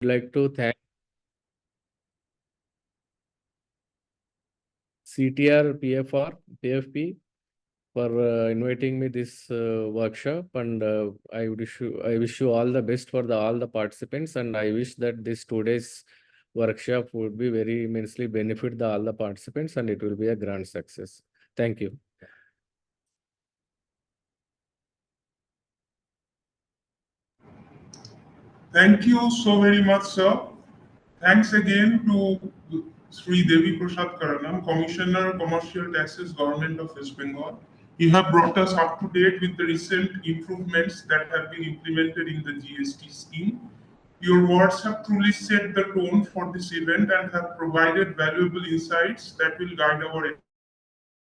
like to thank CTR PFP for inviting me this workshop, and I wish you all the best for all the participants, and I wish that this today's workshop would be very immensely benefit all the participants, and it will be a grand success. Thank you. Thank you so very much, sir. Thanks again to Sri Devi Prasad Karanam, Commissioner, Commercial Taxes, Government of West Bengal. You have brought us up to date with the recent improvements that have been implemented in the GST scheme. Your words have truly set the tone for this event and have provided valuable insights that will guide our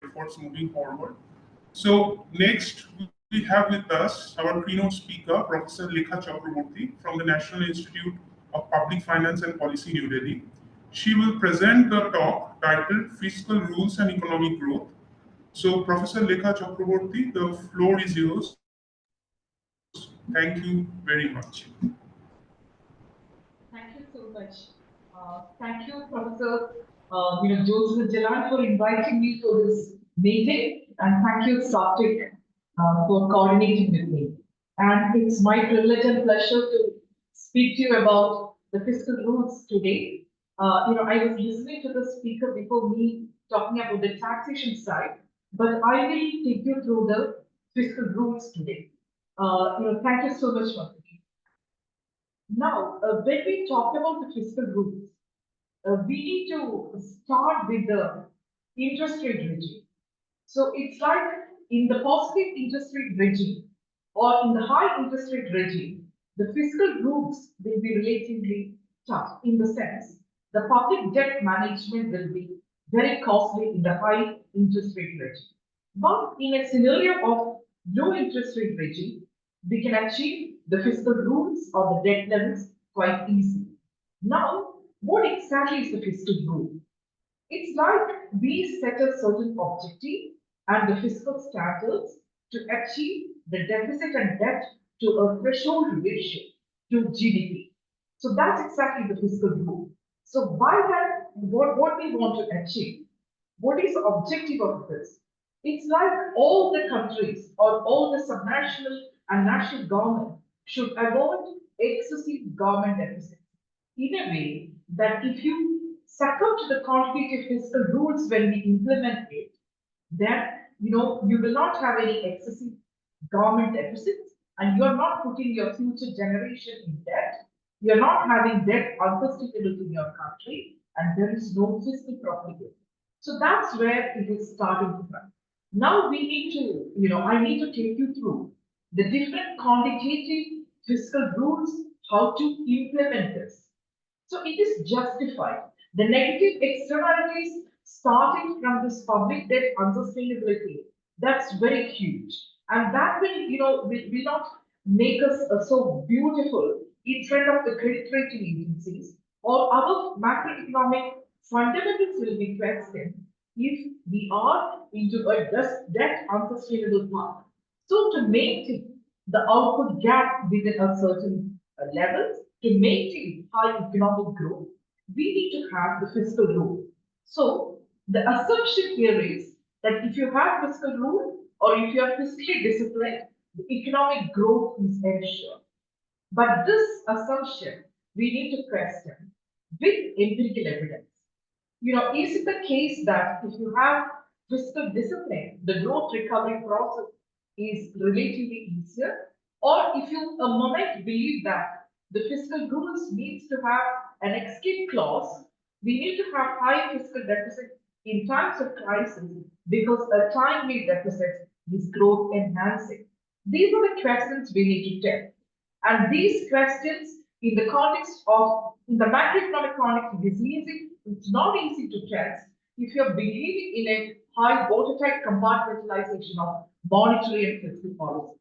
efforts moving forward. So, next we have with us our keynote speaker, Professor Lekha Chakraborty from the National Institute of Public Finance and Policy, New Delhi. She will present the talk titled Fiscal Rules and Economic Growth. So, Professor Lekha Chakraborty, the floor is yours. Thank you very much. Thank you so much. Thank you, Professor Joseph Jalan, for inviting me for this meeting, and thank you, Satvik, for coordinating with me. And it's my privilege and pleasure to speak to you about the fiscal rules today. I was listening to the speaker before me talking about the taxation side, but I will take you through the fiscal rules today. Thank you so much, Satvik. Now, when we talk about the fiscal rules, we need to start with the interest rate regime. So it's like in the positive interest rate regime or in the high interest rate regime, the fiscal rules will be relatively tough in the sense the public debt management will be very costly in the high interest rate regime. But in a scenario of low interest rate regime, we can achieve the fiscal rules or the debt levels quite easily. Now, what exactly is the fiscal rule? It's like we set a certain objective and the fiscal standards to achieve the deficit and debt to a threshold ratio to GDP. So that's exactly the fiscal rule. So by that, what we want to achieve, what is the objective of this? It's like all the countries or all the subnational and national government should avoid excessive government deficit in a way that if you succumb to the quantitative fiscal rules when we implement it, then you will not have any excessive government deficits and you're not putting your future generation in debt. You're not having debt unsustainable in your country, and there is no fiscal profligate. So that's where it is starting from. Now we need to, I need to take you through the different quantitative fiscal rules, how to implement this. So it is justified. The negative externalities starting from this public debt unsustainability, that's very huge. And that will, will not make us so beautiful in front of the credit rating agencies, or our macroeconomic fundamentals will be questioned if we are into a debt unsustainable path. So to maintain the output gap within a certain levels, to maintain high economic growth, we need to have the fiscal rule. So the assumption here is that if you have fiscal rule or if you are fiscally disciplined, the economic growth is ensured. But this assumption we need to question with empirical evidence. Is it the case that if you have fiscal discipline, the growth recovery process is relatively easier? Or if you a moment believe that the fiscal rules needs to have an escape clause, we need to have high fiscal deficit in times of crisis because a timely deficit is growth enhancing. These are the questions we need to test. And these questions, in the context of in the macroeconomic context, it is easy. It's not easy to test if you're believing in a high watertight compartmentalization of monetary and fiscal policy.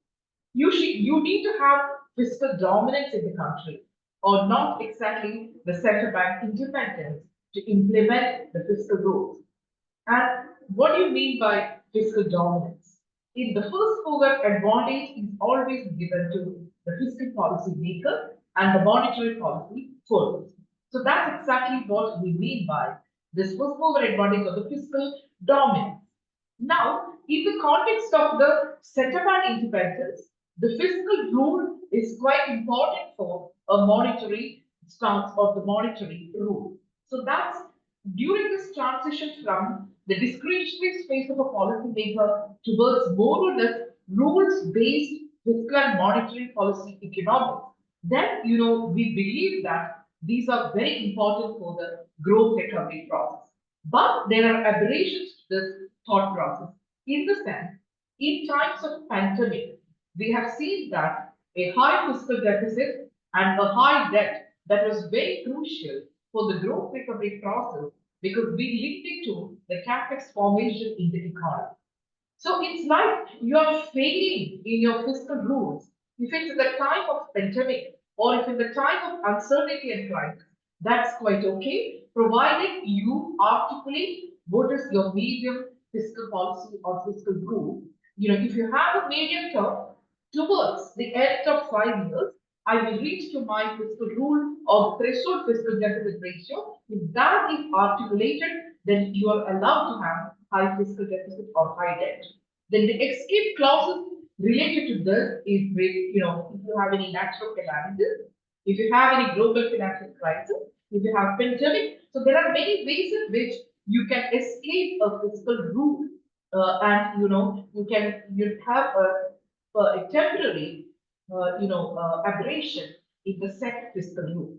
You need to have fiscal dominance in the country, or not exactly the central bank independence to implement the fiscal rules. And what do you mean by fiscal dominance? In the first mover advantage is always given to the fiscal policy maker, and the monetary policy follows. So that's exactly what we mean by this first mover advantage of the fiscal dominance. Now, in the context of the setup and independence, the fiscal rule is quite important for a monetary stance of the monetary rule. So that's during this transition from the discretionary space of a policymaker towards more or less rules-based fiscal and monetary policy economics, then we believe that these are very important for the growth recovery process. But there are aberrations to this thought process. In the sense, in times of pandemic, we have seen that a high fiscal deficit and a high debt that was very crucial for the growth recovery process because we linked it to the capex formation in the economy. So it's like you are failing in your fiscal rules. If it's in the time of pandemic or if in the time of uncertainty and crisis, that's quite okay, provided you articulate what is your medium fiscal policy or fiscal rule. If you have a medium term towards the end of 5 years, I will reach to my fiscal rule or threshold fiscal deficit ratio. If that is articulated, then you are allowed to have high fiscal deficit or high debt. Then the escape clauses related to this is with, if you have any natural calamities, if you have any global financial crisis, if you have pandemic. So there are many ways in which you can escape a fiscal rule, and you have a temporary aberration in the set fiscal rule.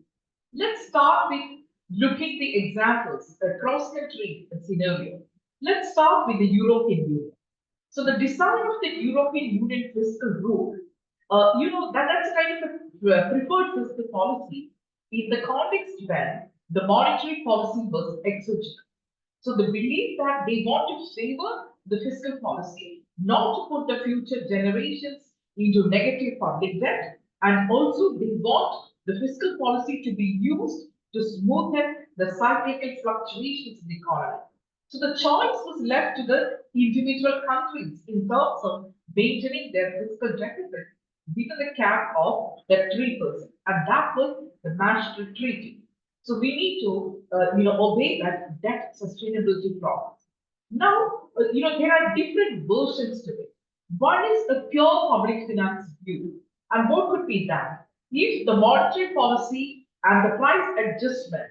Let's start with looking the examples, a cross-country scenario. Let's start with the European Union. So the design of the European Union fiscal rule, that's kind of a preferred fiscal policy in the context when the monetary policy was exogenous. So the belief that they want to favor the fiscal policy, not to put the future generations into negative public debt, and also they want the fiscal policy to be used to smoothen the cyclical fluctuations in the economy. So the choice was left to the individual countries in terms of maintaining their fiscal deficit within the cap of the 3%, and that was the Maastricht Treaty. So we need to, obey that debt sustainability process. Now, there are different versions to it. One is a pure public finance view, and what could be that? If the monetary policy and the price adjustment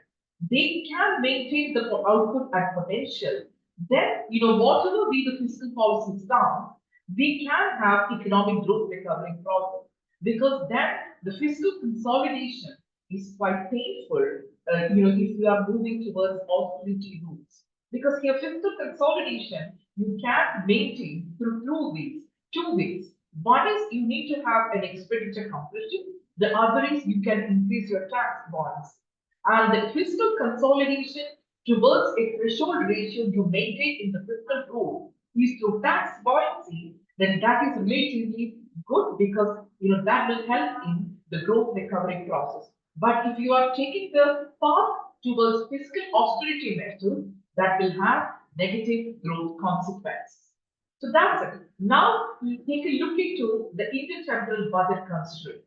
they can maintain the output at potential, then whatever be the fiscal policies down, we can have economic growth recovery process because then the fiscal consolidation is quite painful. If we are moving towards austerity rules, because here fiscal consolidation you can maintain through two ways. One is you need to have an expenditure compulsion. The other is you can increase your tax bonds. And the fiscal consolidation towards a threshold ratio you maintain in the fiscal rule is through tax buoyancy, then that is relatively good because that will help in the growth recovery process. But if you are taking the path towards fiscal austerity measures, that will have negative growth consequences. So that's it. Now we take a look into the intertemporal budget constraint.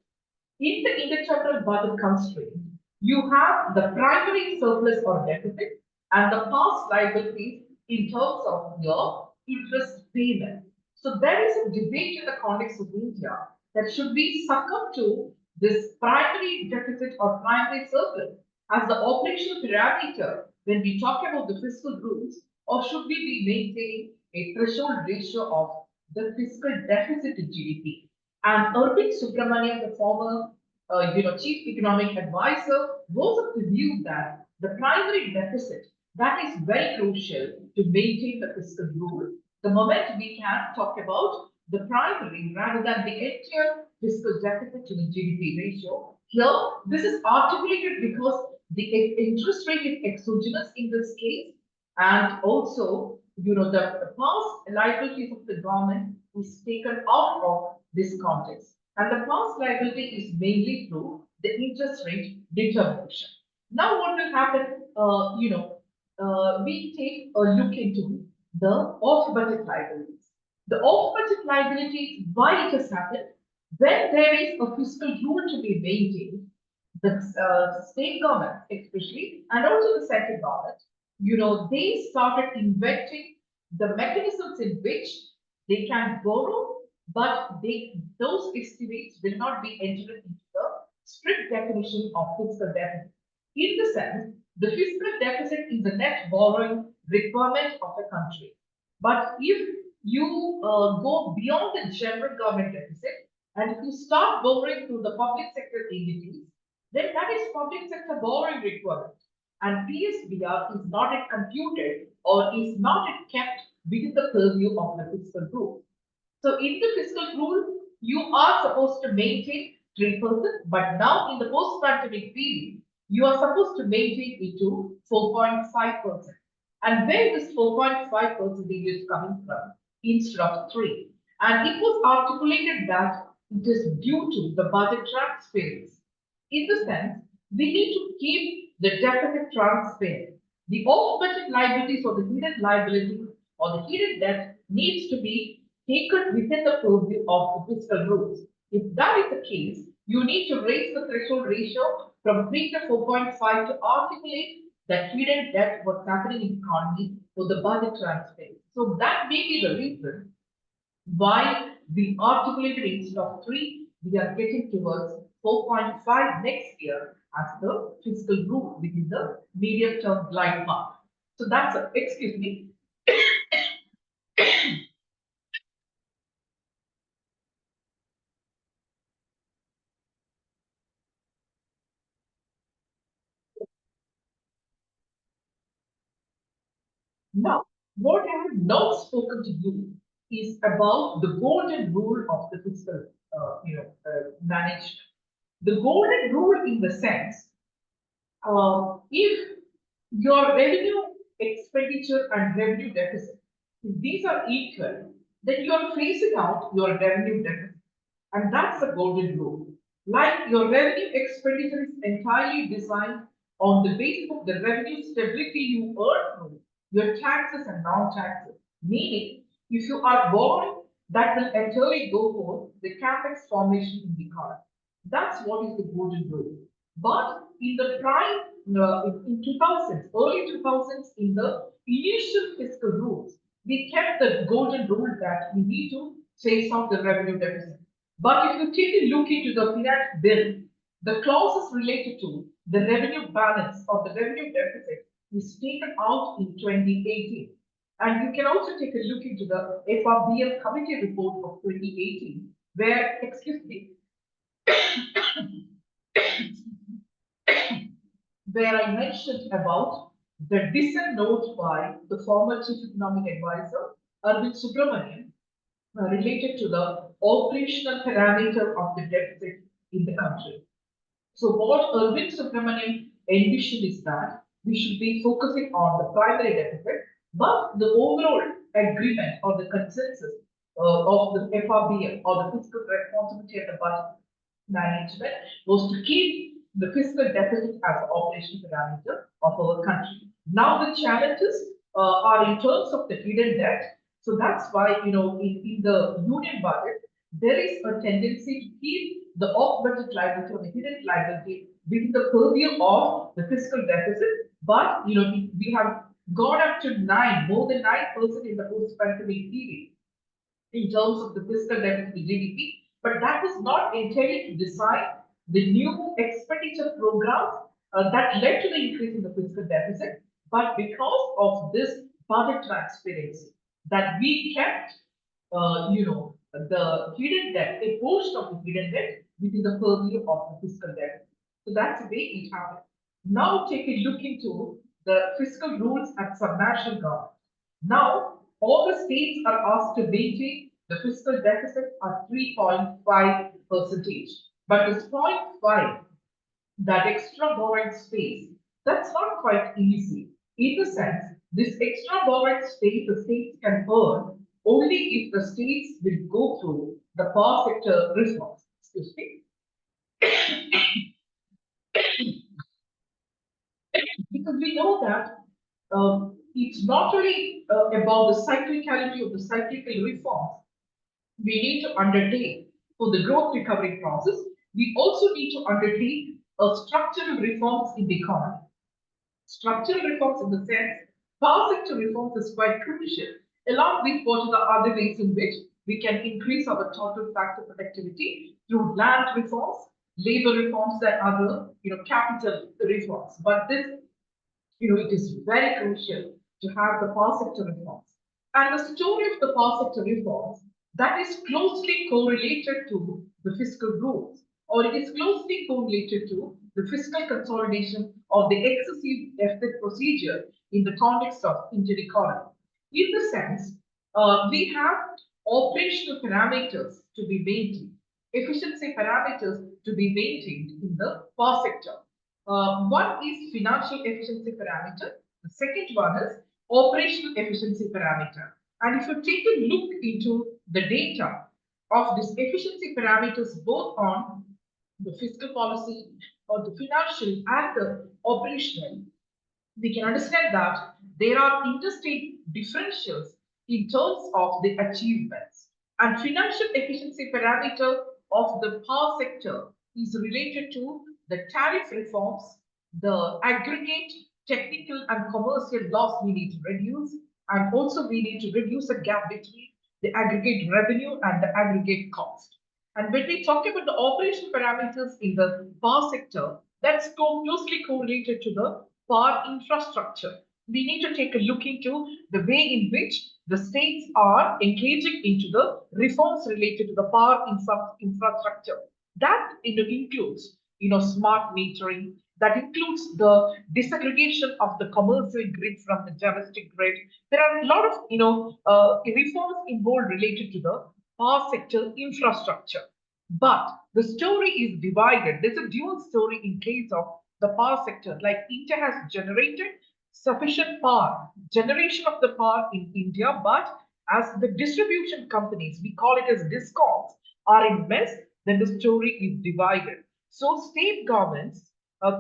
In the intertemporal budget constraint, you have the primary surplus or deficit and the past liabilities in terms of your interest payment. So there is a debate in the context of India that should we succumb to this primary deficit or primary surplus as the operational parameter when we talk about the fiscal rules, or should we be maintaining a threshold ratio of the fiscal deficit to GDP? And Arvind Subramanian, the former chief economic advisor, was of the view that the primary deficit that is very crucial to maintain the fiscal rule. The moment we can talk about the primary rather than the entire fiscal deficit to the GDP ratio. Here, this is articulated because the interest rate is exogenous in this case, and also, the past liabilities of the government is taken out of this context. And the past liability is mainly through the interest rate determination. Now, what will happen? We take a look into the off-budget liabilities. The off-budget liabilities, why it has happened? When there is a fiscal rule to be maintained, the state government, especially, and also the central government, they started inventing the mechanisms in which they can borrow, but those estimates will not be entered into the strict definition of fiscal deficit. In the sense, the fiscal deficit is the net borrowing requirement of a country. But if you go beyond the general government deficit, and if you start borrowing through the public sector entities, then that is public sector borrowing requirement. And PSBR is not yet computed or is not yet kept within the purview of the fiscal rule. So in the fiscal rule, you are supposed to maintain 3%, but now in the post-pandemic period, you are supposed to maintain it to 4.5%. And where this 4.5% is coming from instead of 3. And it was articulated that it is due to the budget transparency. In the sense, we need to keep the deficit transparent. The off-budget liabilities or the hidden liability or the hidden debt needs to be taken within the purview of the fiscal rules. If that is the case, you need to raise the threshold ratio from 3 to 4.5 to articulate that hidden debt, what's happening in the economy for the budget transparency. So that may be the reason why we articulated instead of 3, we are getting towards 4.5 next year as the fiscal rule within the medium term glide path. So that's, excuse me. Now, what I have not spoken to you is about the golden rule of the fiscal, management. The golden rule in the sense, if your revenue expenditure and revenue deficit, if these are equal, then you are phasing out your revenue deficit. And that's the golden rule. Like your revenue expenditure is entirely designed on the basis of the revenue stability you earn through your taxes and non-taxes. Meaning, if you are borrowing, that will entirely go for the capex formation in the economy. That's what is the golden rule. But in the prime, in 2000s, early 2000s, in the initial fiscal rules, we kept the golden rule that we need to chase out the revenue deficit. But if you take a look into the finance bill, the clauses related to the revenue balance or the revenue deficit is taken out in 2018. And you can also take a look into the FRBL committee report of 2018, where, excuse me, where I mentioned about the dissent note by the former Chief Economic Advisor, Arvind Subramanian, related to the operational parameter of the deficit in the country. So what Arvind Subramanian envisioned is that we should be focusing on the primary deficit, but the overall agreement or the consensus of the FRBM or the fiscal responsibility and the budget management was to keep the fiscal deficit as an operational parameter of our country. Now the challenges are in terms of the hidden debt. So that's why, in the union budget, there is a tendency to keep the off-budget liability or the hidden liability within the purview of the fiscal deficit. But, we have gone up to more than 9% in the post-pandemic period in terms of the fiscal deficit to GDP. But that was not intended to decide the new expenditure programs that led to the increase in the fiscal deficit, but because of this budget transparency that we kept, the hidden debt, a portion of the hidden debt within the purview of the fiscal debt. So that's the way it happened. Now take a look into the fiscal rules at subnational government. Now, all the states are asked to maintain the fiscal deficit at 3.5%. But this 0.5, that extra borrowing space, that's not quite easy. In the sense, this extra borrowing space the states can earn only if the states will go through the power sector reforms. Excuse me. Because we know that it's not only about the cyclicality of the cyclical reforms we need to undertake for the growth recovery process. We also need to undertake structural reforms in the economy. Structural reforms in the sense, power sector reforms is quite crucial, along with what are the other ways in which we can increase our total factor productivity through land reforms, labor reforms, and other, capital reforms. But this, it is very crucial to have the power sector reforms. And the story of the power sector reforms that is closely correlated to the fiscal rules, or it is closely correlated to the fiscal consolidation of the excessive deficit procedure in the context of Indian economy. In the sense, we have operational parameters to be maintained, efficiency parameters to be maintained in the power sector. One is financial efficiency parameter. The second one is operational efficiency parameter. And if you take a look into the data of these efficiency parameters, both on the fiscal policy or the financial and the operational, we can understand that there are interstate differentials in terms of the achievements. And financial efficiency parameter of the power sector is related to the tariff reforms, the aggregate technical and commercial loss we need to reduce, and also we need to reduce the gap between the aggregate revenue and the aggregate cost. And when we talk about the operational parameters in the power sector, that's closely correlated to the power infrastructure. We need to take a look into the way in which the states are engaging into the reforms related to the power infrastructure. That includes, smart metering. That includes the disaggregation of the commercial grid from the domestic grid. There are a lot of, reforms involved related to the power sector infrastructure. But the story is divided. There's a dual story in case of the power sector. Like India has generated sufficient power, generation of the power in India, but as the distribution companies, we call it as discoms, are in mess, then the story is divided. So state governments,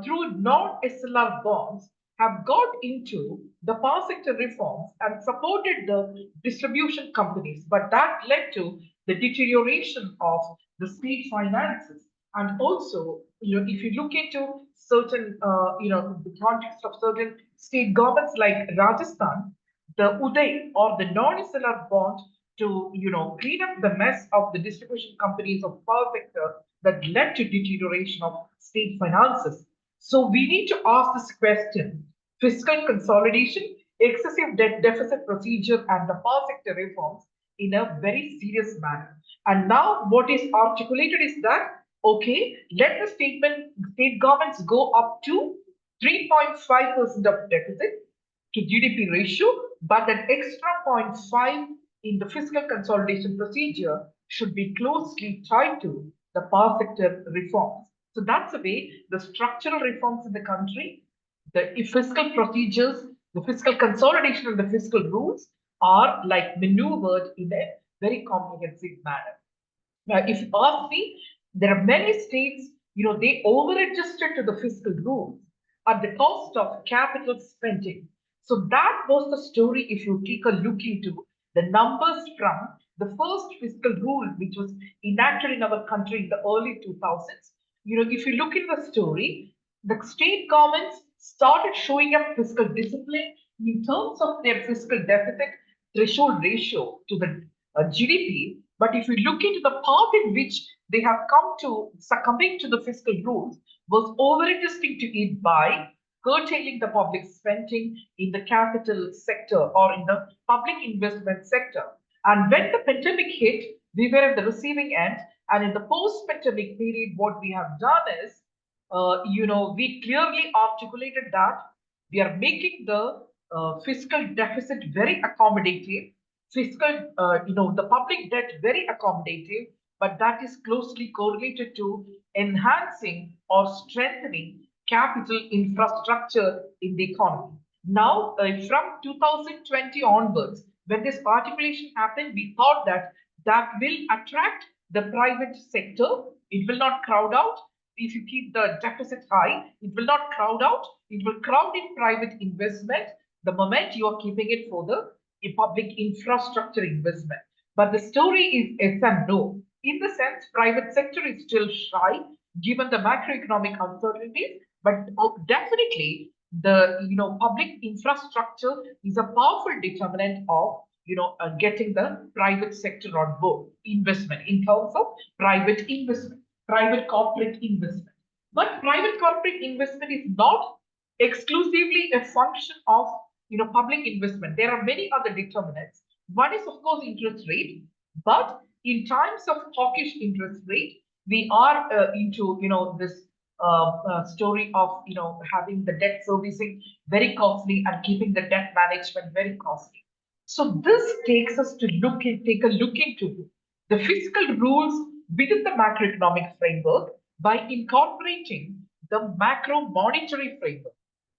through non-SLR bonds, have got into the power sector reforms and supported the distribution companies, but that led to the deterioration of the state finances. And also, if you look into certain, the context of certain state governments like Rajasthan, the Uday or the non-SLR bond to, clean up the mess of the distribution companies of power sector that led to deterioration of state finances. So we need to ask this question: fiscal consolidation, excessive debt deficit procedure, and the power sector reforms in a very serious manner. And now what is articulated is that, okay, let the state governments go up to 3.5% of deficit to GDP ratio, but that extra 0.5 in the fiscal consolidation procedure should be closely tied to the power sector reforms. So that's the way the structural reforms in the country, the fiscal procedures, the fiscal consolidation and the fiscal rules are like maneuvered in a very comprehensive manner. Now, if you ask me, there are many states, they over-adjusted to the fiscal rules at the cost of capital spending. So that was the story if you take a look into the numbers from the first fiscal rule, which was enacted in our country in the early 2000s. If you look in the story, the state governments started showing up fiscal discipline in terms of their fiscal deficit threshold ratio to the GDP. But if you look into the path in which they have come to succumbing to the fiscal rules, was over-adjusting to it by curtailing the public spending in the capital sector or in the public investment sector. And when the pandemic hit, we were at the receiving end. And in the post-pandemic period, what we have done is, we clearly articulated that we are making the fiscal deficit very accommodative, the public debt very accommodative, but that is closely correlated to enhancing or strengthening capital infrastructure in the economy. Now, from 2020 onwards, when this articulation happened, we thought that that will attract the private sector. It will not crowd out. If you keep the deficit high, it will not crowd out. It will crowd in private investment the moment you are keeping it for the public infrastructure investment. But the story is yes and no. In the sense, private sector is still shy. given the macroeconomic uncertainties. But definitely, the public infrastructure is a powerful determinant of getting the private sector on board investment in terms of private investment, private corporate investment. But private corporate investment is not exclusively a function of public investment. There are many other determinants. One is of course interest rate, but in times of hawkish interest rate, we are into this story of having the debt servicing very costly and keeping the debt management very costly. So this takes us to take a look into the fiscal rules within the macroeconomic framework by incorporating the macro monetary framework.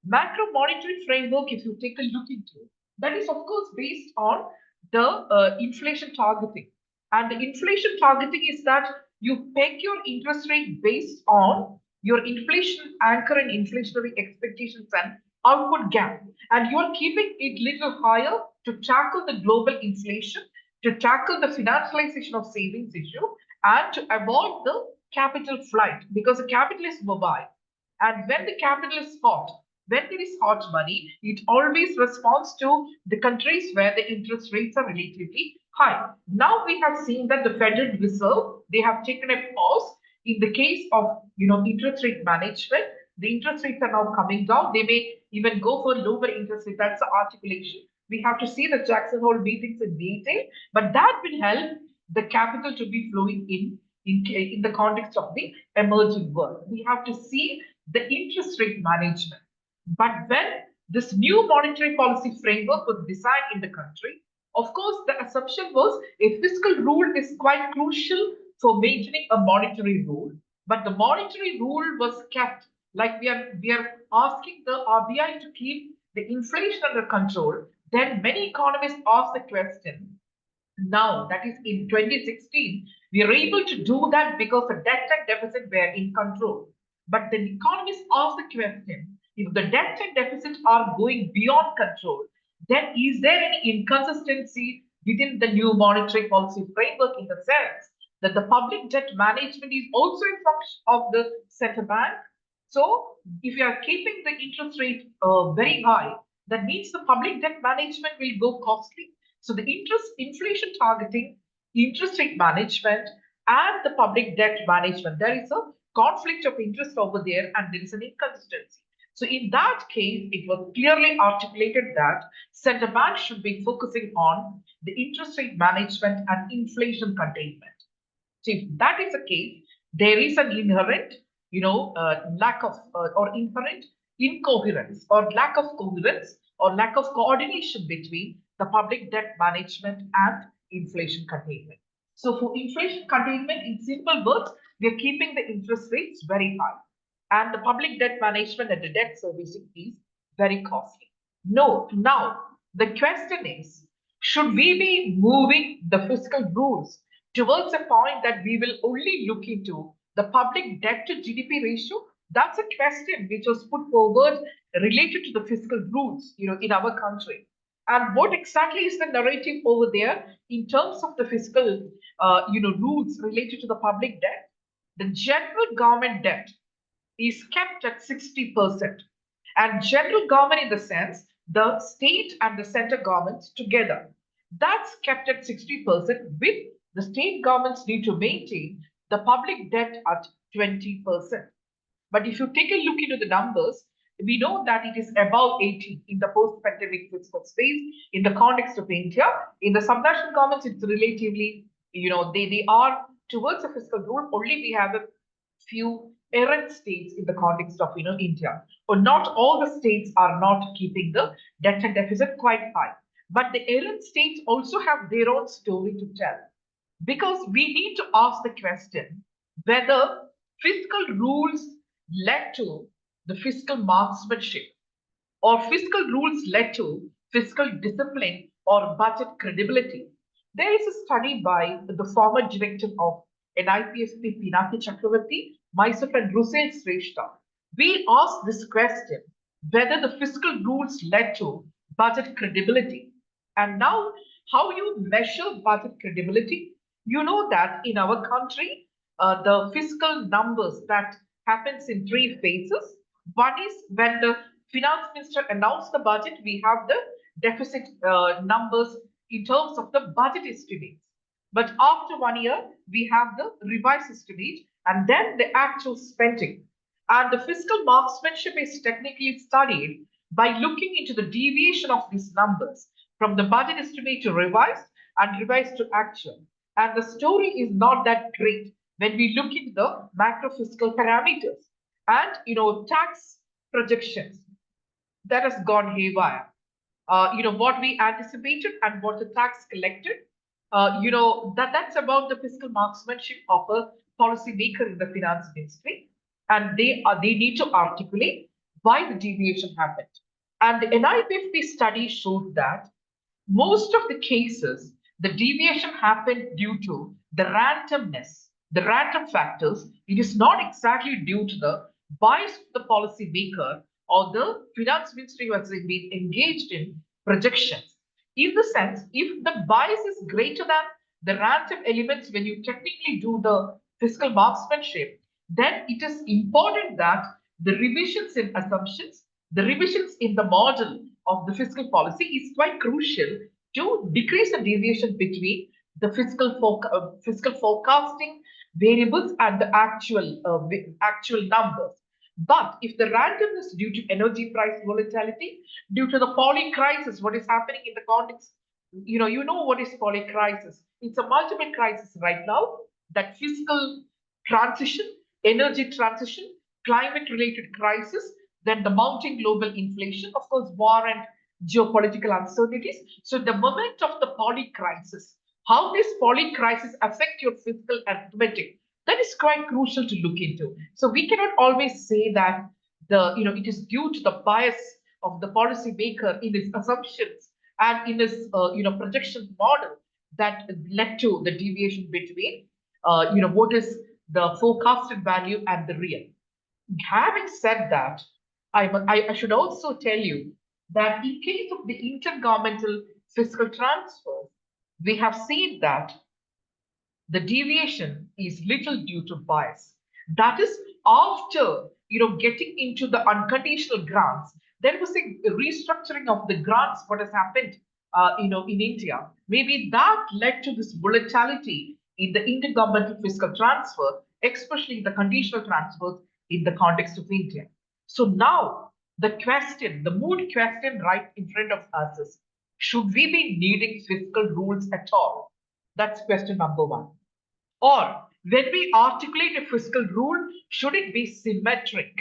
Macro monetary framework, if you take a look into, that is of course based on the inflation targeting. And the inflation targeting is that you peg your interest rate based on your inflation anchor and inflationary expectations and output gap. And you are keeping it little higher to tackle the global inflation, to tackle the financialization of savings issue, and to avoid the capital flight, because the capital is mobile. And when the capital is hot, when there is hot money, it always responds to the countries where the interest rates are relatively high. Now we have seen that the Federal Reserve, they have taken a pause in the case of interest rate management. The interest rates are now coming down. They may even go for lower interest rates. That's the articulation. We have to see the Jackson Hole meetings in detail, but that will help the capital to be flowing in the context of the emerging world. We have to see the interest rate management. But when this new monetary policy framework was designed in the country, of course, the assumption was a fiscal rule is quite crucial for maintaining a monetary rule. But the monetary rule was kept, like we are asking the RBI to keep the inflation under control. Then many economists ask the question, now, that is in 2016, we are able to do that because the debt and deficit were in control. But the economists ask the question, if the debt and deficit are going beyond control, then is there any inconsistency within the new monetary policy framework, in the sense that the public debt management is also a function of the central bank? So if you are keeping the interest rate very high, that means the public debt management will go costly. So the inflation targeting, interest rate management, and the public debt management, there is a conflict of interest over there, and there is an inconsistency. So in that case, it was clearly articulated that central bank should be focusing on the interest rate management and inflation containment. So if that is the case, there is an inherent, lack of or inherent incoherence or lack of coherence or lack of coordination between the public debt management and inflation containment. So for inflation containment, in simple words, we are keeping the interest rates very high, and the public debt management and the debt servicing is very costly. No, now the question is, should we be moving the fiscal rules towards a point that we will only look into the public debt to GDP ratio? That's a question which was put forward related to the fiscal rules, in our country. And what exactly is the narrative over there in terms of the fiscal, rules related to the public debt? The general government debt is kept at 60%. And general government, in the sense, the state and the central governments together, that's kept at 60%, with the state governments need to maintain the public debt at 20%. But if you take a look into the numbers, we know that it is above 80 in the post-pandemic fiscal space in the context of India. In the subnational governments, it's relatively, they are towards a fiscal rule. Only we have a few errant states in the context of, India. But not all the states are not keeping the debt and deficit quite high. But the errant states also have their own story to tell. Because we need to ask the question whether fiscal rules led to the fiscal marksmanship, or fiscal rules led to fiscal discipline or budget credibility. There is a study by the former director of NIPSP, Lekha Chakraborty, myself, and Rusen Shrestha. We asked this question whether the fiscal rules led to budget credibility. And now, how you measure budget credibility? You know that in our country, the fiscal numbers that happens in three phases. One is when the finance minister announced the budget, we have the deficit numbers in terms of the budget estimates. But after 1 year, we have the revised estimate and then the actual spending. And the fiscal marksmanship is technically studied by looking into the deviation of these numbers from the budget estimate to revised and revised to actual. And the story is not that great when we look into the macro fiscal parameters and tax projections that has gone haywire. What we anticipated and what the tax collected. That's about the fiscal marksmanship of a policymaker in the finance ministry, and they need to articulate why the deviation happened. And the NIPFP study showed that most of the cases, the deviation happened due to the randomness, the random factors. It is not exactly due to the bias of the policymaker or the finance ministry who has been engaged in projections. In the sense, if the bias is greater than the random elements when you technically do the fiscal marksmanship, then it is important that the revisions in assumptions, the revisions in the model of the fiscal policy is quite crucial to decrease the deviation between the fiscal forecasting variables and the actual numbers. But if the randomness due to energy price volatility, due to the poly crisis, what is happening in the context, you know what is poly crisis? It's a multiple crisis right now. That fiscal transition, energy transition, climate-related crisis, then the mounting global inflation, of course, war and geopolitical uncertainties. So the moment of the poly crisis, how this poly crisis affect your fiscal arithmetic, that is quite crucial to look into. So we cannot always say that it is due to the bias of the policymaker in his assumptions and in his projection model that led to the deviation between what is the forecasted value and the real. Having said that, I should also tell you that in case of the intergovernmental fiscal transfers, we have seen that the deviation is little due to bias. That is after getting into the unconditional grants, there was a restructuring of the grants. What has happened, in India? Maybe that led to this volatility in the intergovernmental fiscal transfer, especially the conditional transfers in the context of India. So now the question, the mood question right in front of us is: should we be needing fiscal rules at all? That's question number one. Or when we articulate a fiscal rule, should it be symmetric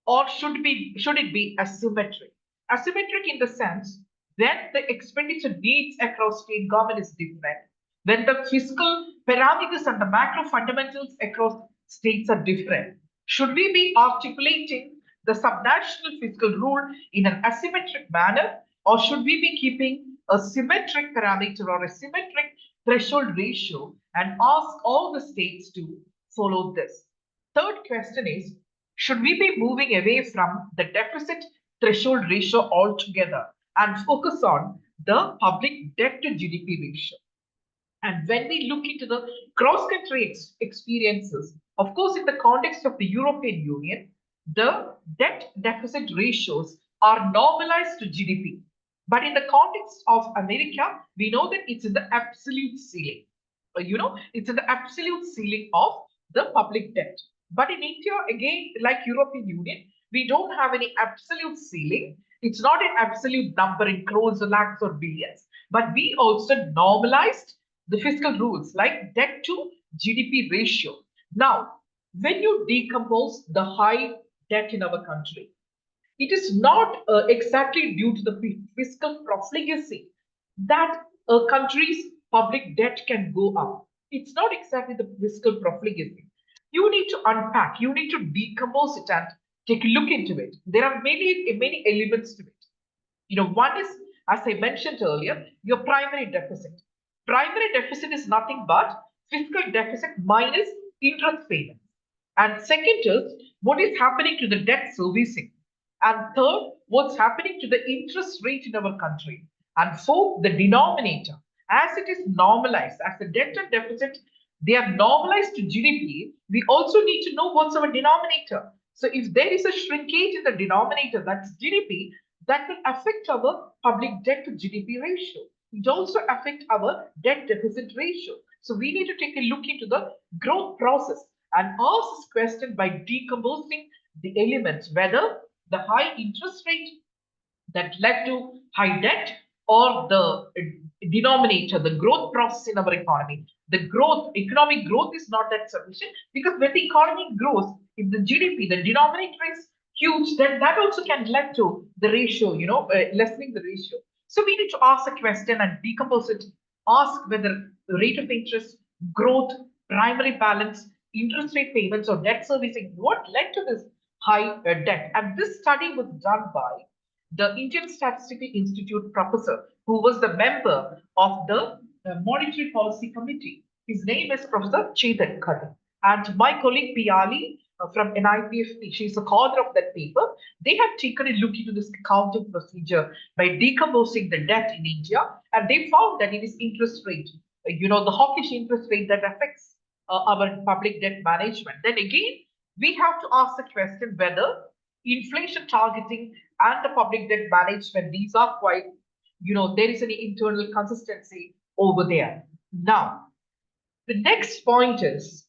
or should it be asymmetric? Asymmetric in the sense when the expenditure needs across state government is different, when the fiscal parameters and the macro fundamentals across states are different. Should we be articulating the subnational fiscal rule in an asymmetric manner, or should we be keeping a symmetric parameter or a symmetric threshold ratio and ask all the states to follow this? Third question is, should we be moving away from the deficit threshold ratio altogether and focus on the public debt to GDP ratio? And when we look into the cross-country experiences, of course, in the context of the European Union, the debt deficit ratios are normalized to GDP. But in the context of America, we know that it's in the absolute ceiling. It's in the absolute ceiling of the public debt. But in India, again, like European Union, we don't have any absolute ceiling. It's not an absolute number in crores or lakhs or billions. But we also normalized the fiscal rules like debt to GDP ratio. Now, when you decompose the high debt in our country, it is not exactly due to the fiscal profligacy that a country's public debt can go up. It's not exactly the fiscal profligacy. You need to unpack, you need to decompose it and take a look into it. There are many elements to it. One is, as I mentioned earlier, your primary deficit. Primary deficit is nothing but fiscal deficit minus interest payments. And second is what is happening to the debt servicing. And third, what's happening to the interest rate in our country. And fourth, the denominator. As it is normalized, as the debt and deficit they are normalized to GDP, we also need to know what's our denominator. So if there is a shrinkage in the denominator, that's GDP, that will affect our public debt to GDP ratio. It also affects our debt deficit ratio. So we need to take a look into the growth process and ask this question by decomposing the elements, whether the high interest rate that led to high debt, or the denominator, the growth process in our economy. The growth, economic growth is not that sufficient, because when the economy grows, if the GDP, the denominator is huge, then that also can lead to the ratio, lessening the ratio. So we need to ask a question and decompose it. Ask whether the rate of interest, growth, primary balance, interest rate payments, or debt servicing, what led to this high debt. And this study was done by the Indian Statistical Institute professor, who was the member of the Monetary Policy Committee. His name is Professor Chetan Khan. And my colleague Piali from NIPFP, she's the author of that paper. They have taken a look into this accounting procedure by decomposing the debt in India, and they found that it is interest rate, the hawkish interest rate, that affects our public debt management. Then again, we have to ask the question whether inflation targeting and the public debt management, these are quite, there is an internal consistency over there. Now, the next point is,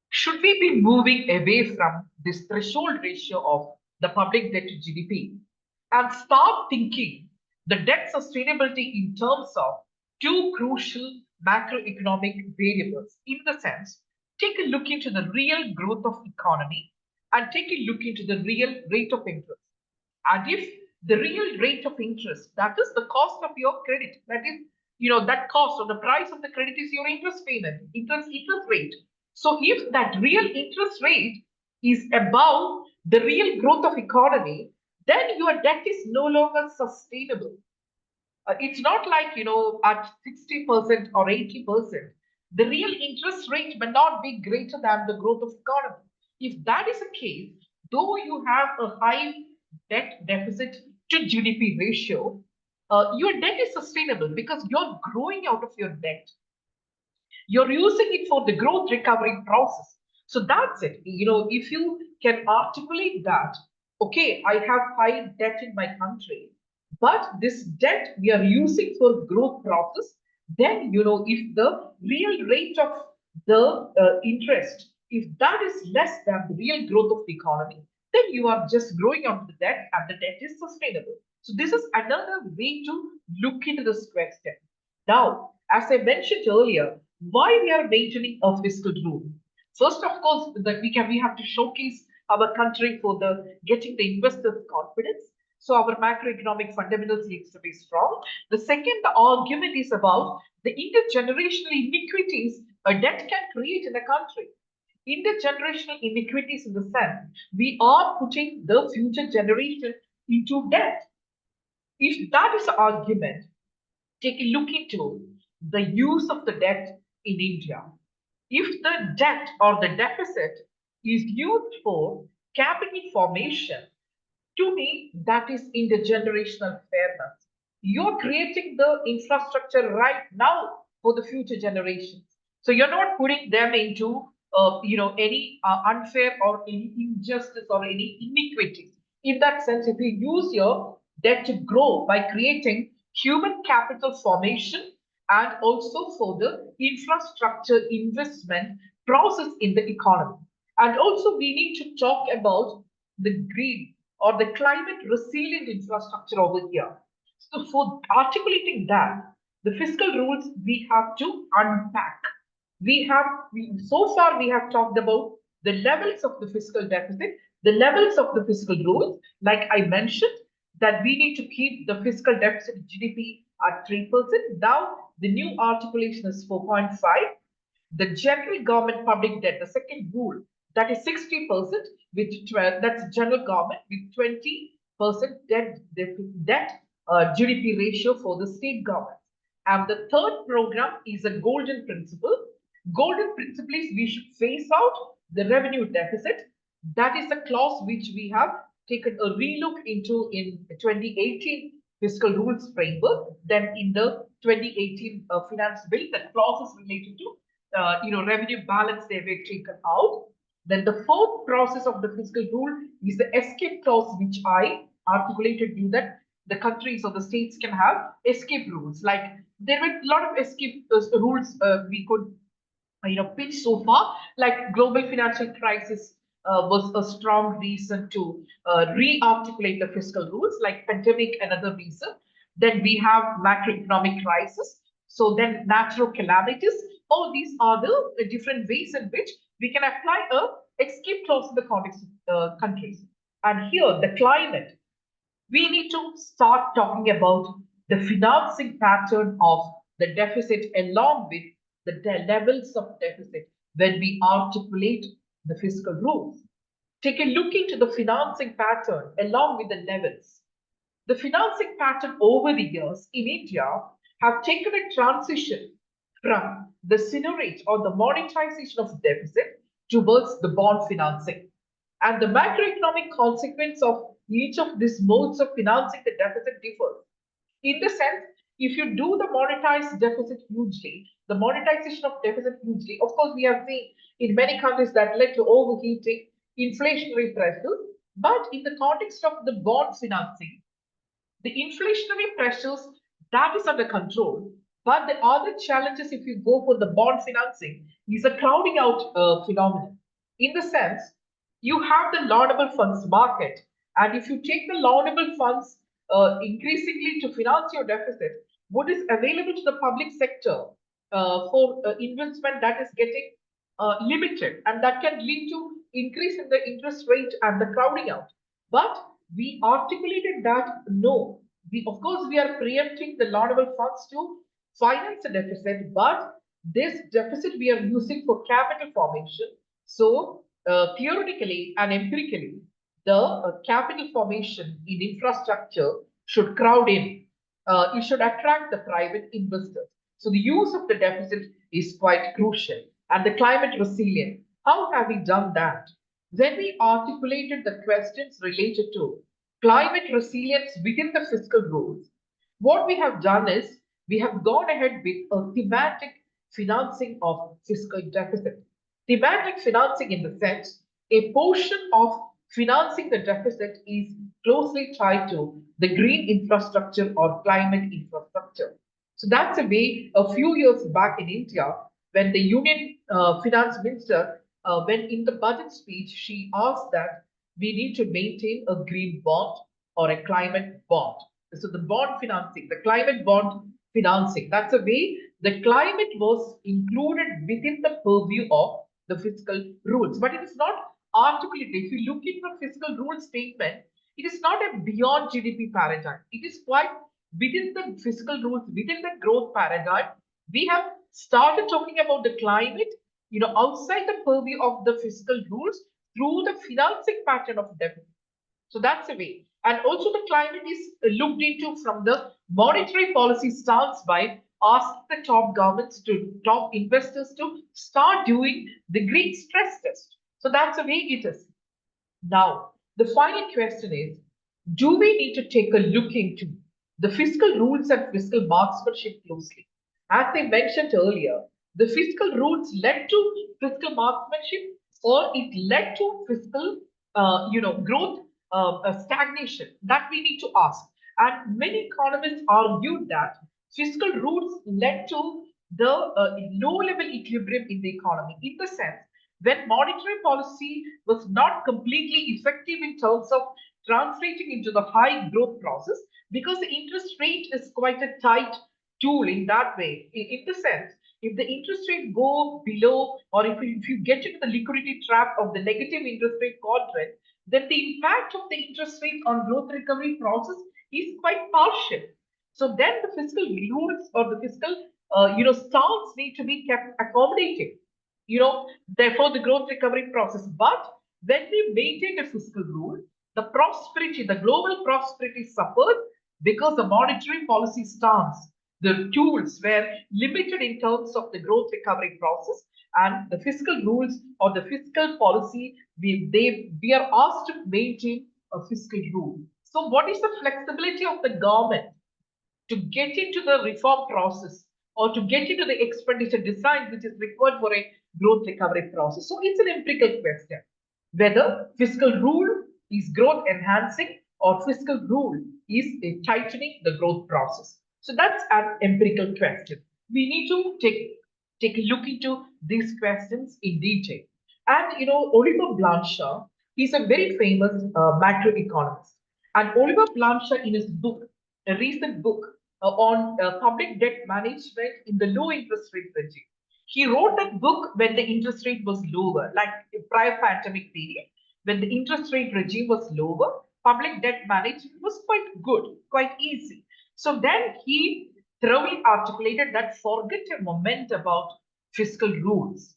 should we be moving away from this threshold ratio of the public debt to GDP and start thinking the debt sustainability in terms of two crucial macroeconomic variables? In the sense, take a look into the real growth of economy and take a look into the real rate of interest. And if the real rate of interest, that is the cost of your credit, that is, that cost or the price of the credit is your interest payment, interest rate. So if that real interest rate is above the real growth of economy, then your debt is no longer sustainable. It's not like, at 60% or 80%, the real interest rate may not be greater than the growth of economy. If that is the case, though you have a high debt deficit to GDP ratio, your debt is sustainable because you're growing out of your debt. You're using it for the growth recovery process. So that's it. If you can articulate that, okay, I have high debt in my country, but this debt we are using for growth process, then, if the real rate of the interest, if that is less than the real growth of the economy, then you are just growing out the debt and the debt is sustainable. So this is another way to look into this question. Now, as I mentioned earlier, why we are maintaining a fiscal rule? First, of course, that we have to showcase our country for the getting the investors' confidence. So our macroeconomic fundamentals needs to be strong. The second argument is about the intergenerational inequities a debt can create in a country. Intergenerational inequities in the sense we are putting the future generation into debt. If that is the argument, take a look into the use of the debt in India. If the debt or the deficit is used for capital formation, to me, that is intergenerational fairness. You're creating the infrastructure right now for the future generations. So you're not putting them into, any unfair or any injustice or any inequities. In that sense, if you use your debt to grow by creating human capital formation and also for the infrastructure investment process in the economy. And also we need to talk about the green or the climate resilient infrastructure over here. So for articulating that, the fiscal rules we have to unpack. So far we have talked about the levels of the fiscal deficit, the levels of the fiscal rules, like I mentioned, that we need to keep the fiscal deficit GDP at 3%. Now the new articulation is 4.5. The general government public debt, the second rule, that is 60% with 12, that's general government with 20% debt GDP ratio for the state government. And the third program is a golden principle. Golden principle is we should phase out the revenue deficit. That is a clause which we have taken a relook into in 2018 fiscal rules framework. Then in the 2018 finance bill, that clause is related to revenue balance they were taken out. Then the fourth process of the fiscal rule is the escape clause, which I articulated you that the countries or the states can have escape rules. Like there were a lot of escape rules we could pitch so far. Like global financial crisis was a strong reason to re-articulate the fiscal rules. Like pandemic, another reason. Then we have macroeconomic crisis. So then natural calamities. All these are the different ways in which we can apply a escape clause in the context of countries. And here, the climate, we need to start talking about the financing pattern of the deficit along with the levels of deficit when we articulate the fiscal rules. Take a look into the financing pattern along with the levels. The financing pattern over the years in India have taken a transition from the seigniorage or the monetization of deficit towards the bond financing. And the macroeconomic consequence of each of these modes of financing the deficit differs. In the sense, if you do the monetized deficit hugely, the monetization of deficit hugely, of course, we have seen in many countries that led to overheating, inflationary pressures. But in the context of the bond financing, the inflationary pressures that is under control, but the other challenges if you go for the bond financing is a crowding out phenomenon. In the sense, you have the loanable funds market, and if you take the loanable funds increasingly to finance your deficit, what is available to the public sector for investment that is getting limited, and that can lead to increase in the interest rate and the crowding out. But we articulated that no, we of course we are preempting the loanable funds to finance the deficit, but this deficit we are using for capital formation. So theoretically and empirically, the capital formation in infrastructure should crowd in. It should attract the private investors. So the use of the deficit is quite crucial. And the climate resilient, how have we done that? When we articulated the questions related to climate resilience within the fiscal rules, what we have done is we have gone ahead with a thematic financing of fiscal deficit. Thematic financing in the sense, a portion of financing the deficit is closely tied to the green infrastructure or climate infrastructure. So that's a way a few years back in India, when the Union Finance Minister, when in the budget speech, she asked that we need to maintain a green bond or a climate bond. So the bond financing, the climate bond financing, that's a way the climate was included within the purview of the fiscal rules. But it is not articulated. If you look into the fiscal rule statement, it is not a beyond GDP paradigm. It is quite within the fiscal rules, within the growth paradigm. We have started talking about the climate, outside the purview of the fiscal rules through the financing pattern of deficit. So that's a way. And also the climate is looked into from the monetary policy stance by asking the top governments to top investors to start doing the green stress test. So that's the way it is. Now, the final question is, do we need to take a look into the fiscal rules and fiscal marksmanship closely? As I mentioned earlier, the fiscal rules led to fiscal marksmanship, or it led to fiscal, growth stagnation. That we need to ask. And many economists argued that fiscal rules led to the low-level equilibrium in the economy. In the sense, when monetary policy was not completely effective in terms of translating into the high growth process, because the interest rate is quite a tight tool in that way. In the sense, if the interest rate go below, or if you get into the liquidity trap of the negative interest rate quadrant, then the impact of the interest rate on growth recovery process is quite partial. So then the fiscal rules or the fiscal stance need to be kept accommodative. Therefore the growth recovery process. But when we maintain a fiscal rule, the prosperity, the global prosperity suffered because the monetary policy stance, the tools were limited in terms of the growth recovery process, and the fiscal rules or the fiscal policy, we are asked to maintain a fiscal rule. So what is the flexibility of the government to get into the reform process or to get into the expenditure design which is required for a growth recovery process. So it's an empirical question whether fiscal rule is growth enhancing or fiscal rule is tightening the growth process. So that's an empirical question. We need to take a look into these questions in detail. And Oliver Blanchard, he's a very famous macroeconomist. And Oliver Blanchard, in his book, a recent book on public debt management in the low interest rate regime, he wrote that book when the interest rate was lower, like a prior pandemic period, when the interest rate regime was lower, public debt management was quite good, quite easy. So then he thoroughly articulated that forget a moment about fiscal rules,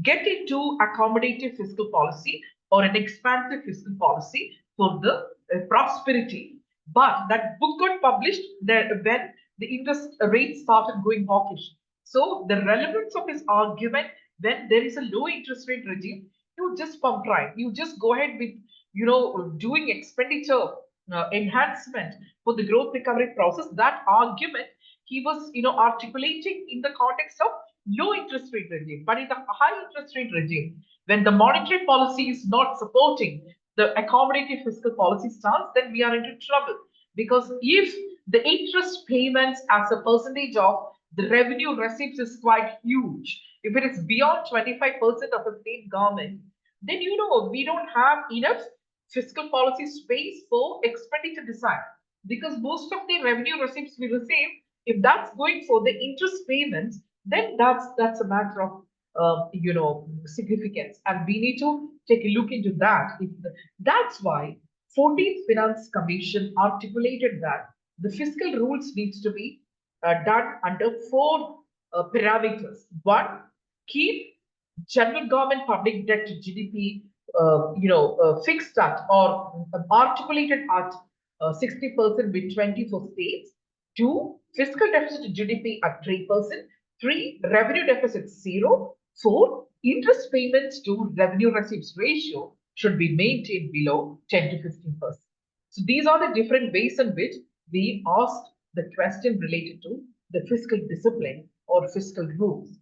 get into accommodative fiscal policy or an expansive fiscal policy for the prosperity. But that book got published when the interest rates started going hawkish. So the relevance of his argument, when there is a low interest rate regime, you just pump right. You just go ahead with doing expenditure enhancement for the growth recovery process. That argument he was articulating in the context of low interest rate regime. But in the high interest rate regime, when the monetary policy is not supporting the accommodative fiscal policy stance, then we are into trouble. Because if the interest payments as a percentage of the revenue receipts is quite huge, if it is beyond 25% of a state government, then we don't have enough fiscal policy space for expenditure design. Because most of the revenue receipts we receive, if that's going for the interest payments, then that's a matter of significance, and we need to take a look into that. That's why 14th Finance Commission articulated that the fiscal rules needs to be done under four parameters. One, keep general government public debt to GDP fixed at or articulated at 60% with 20 for states. Two, fiscal deficit to GDP at 3%. Three, revenue deficit 0. Four, interest payments to revenue receipts ratio should be maintained below 10 to 15%. So these are the different ways in which we asked the question related to the fiscal discipline or fiscal rules.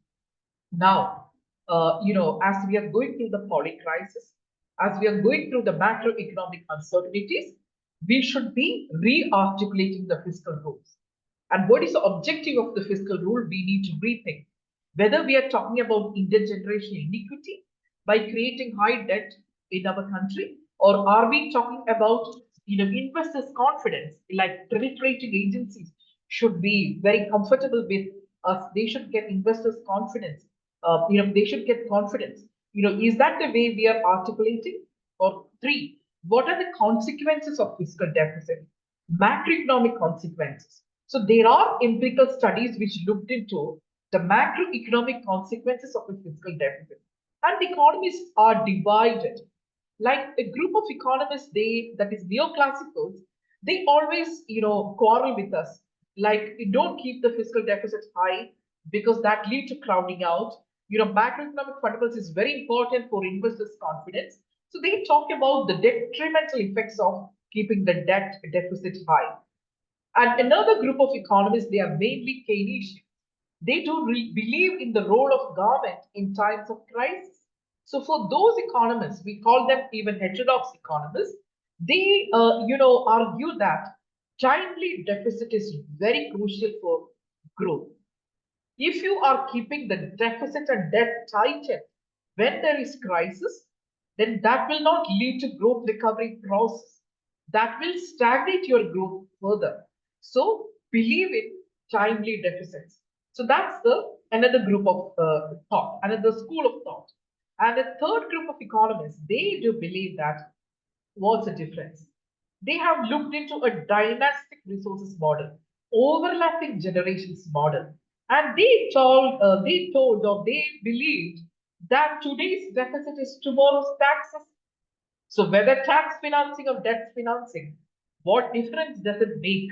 Now, as we are going through the poly crisis, as we are going through the macroeconomic uncertainties, we should be re-articulating the fiscal rules. And what is the objective of the fiscal rule? We need to rethink whether we are talking about intergenerational inequity by creating high debt in our country, or are we talking about investors' confidence, like credit rating agencies should be very comfortable with us. They should get investors' confidence. They should get confidence. Is that the way we are articulating? Or three, what are the consequences of fiscal deficit? Macroeconomic consequences. So there are empirical studies which looked into the macroeconomic consequences of a fiscal deficit. And the economists are divided. Like a group of economists, that is neoclassicals, they always, quarrel with us. Like, you don't keep the fiscal deficit high because that leads to crowding out. Macroeconomic fundamentals is very important for investors' confidence. So they talk about the detrimental effects of keeping the debt deficit high. And another group of economists, they are mainly Keynesian. They do believe in the role of government in times of crisis. So for those economists, we call them even heterodox economists, they argue that timely deficit is very crucial for growth. If you are keeping the deficit and debt tightened when there is crisis, then that will not lead to growth recovery process. That will stagnate your growth further. So believe in timely deficits. So that's another group of thought, another school of thought. And a third group of economists, they do believe that what's the difference? They have looked into a dynastic resources model, overlapping generations model, and they told or they believed that today's deficit is tomorrow's taxes. So whether tax financing or debt financing, what difference does it make?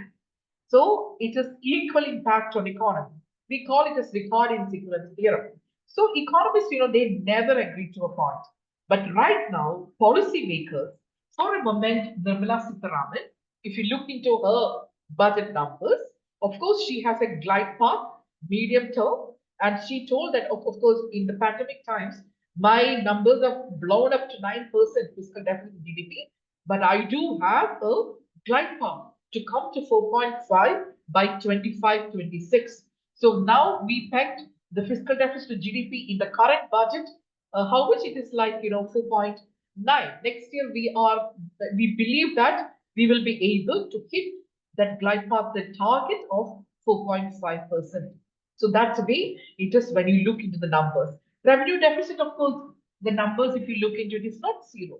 So it has equal impact on economy. We call it as Ricardian sequence theorem. So economists, they never agree to a point. But right now, policymakers, for a moment, Nirmala Sitharaman, if you look into her budget numbers, of course, she has a glide path medium term. And she told that, of course, in the pandemic times, my numbers have blown up to 9% fiscal deficit GDP, but I do have a glide path to come to 4.5 by 25-26. So now we pegged the fiscal deficit to GDP in the current budget, how much it is, like, 4.9. Next year, we believe that we will be able to hit that glide path, the target of 4.5%. So that's the way it is when you look into the numbers. Revenue deficit, of course, the numbers, if you look into it, is not zero.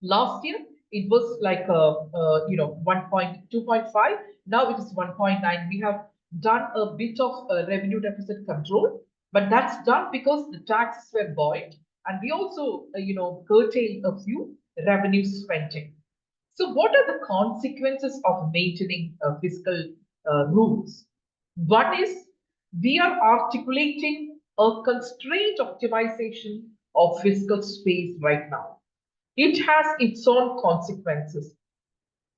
Last year, it was like 2.5. Now it is 1.9. We have done a bit of revenue deficit control, but that's done because the taxes were buoyant, and we also curtailed a few revenue spending. So what are the consequences of maintaining fiscal rules? One is we are articulating a constraint optimization of fiscal space right now. It has its own consequences.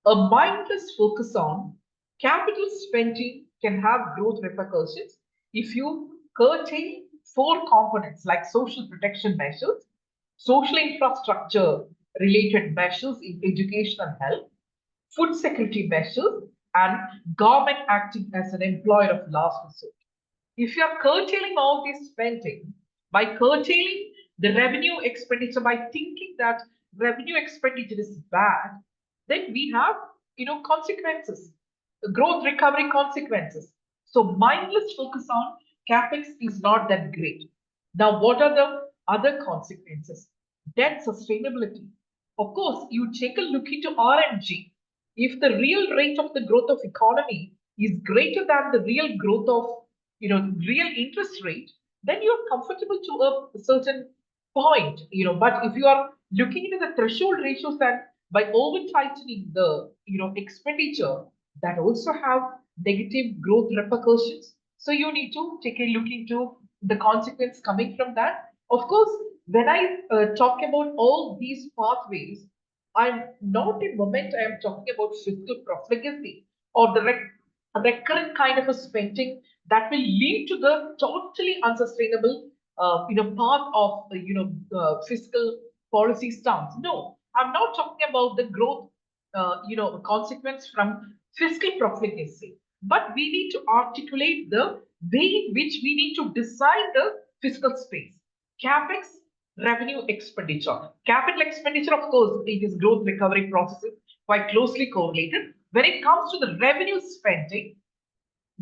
A mindless focus on capital spending can have growth repercussions if you curtail four components like social protection measures, social infrastructure related measures in education and health, food security measures, and government acting as an employer of last resort. If you are curtailing all this spending by curtailing the revenue expenditure, by thinking that revenue expenditure is bad, then we have consequences, growth recovery consequences. So mindless focus on capex is not that great. Now, what are the other consequences? Debt sustainability. Of course, you take a look into RMG. If the real rate of the growth of economy is greater than the real growth of real interest rate, then you're comfortable to a certain point. But if you are looking into the threshold ratios, then by over tightening the expenditure, that also have negative growth repercussions. So you need to take a look into the consequence coming from that. Of course, when I talk about all these pathways, I'm not a moment I am talking about fiscal profligacy or the recurrent kind of a spending that will lead to the totally unsustainable path of fiscal policy stance. No, I'm not talking about the growth consequence from fiscal profligacy, but we need to articulate the way in which we need to design the fiscal space. Capex, revenue expenditure. Capital expenditure, of course, it is growth recovery processes quite closely correlated. When it comes to the revenue spending,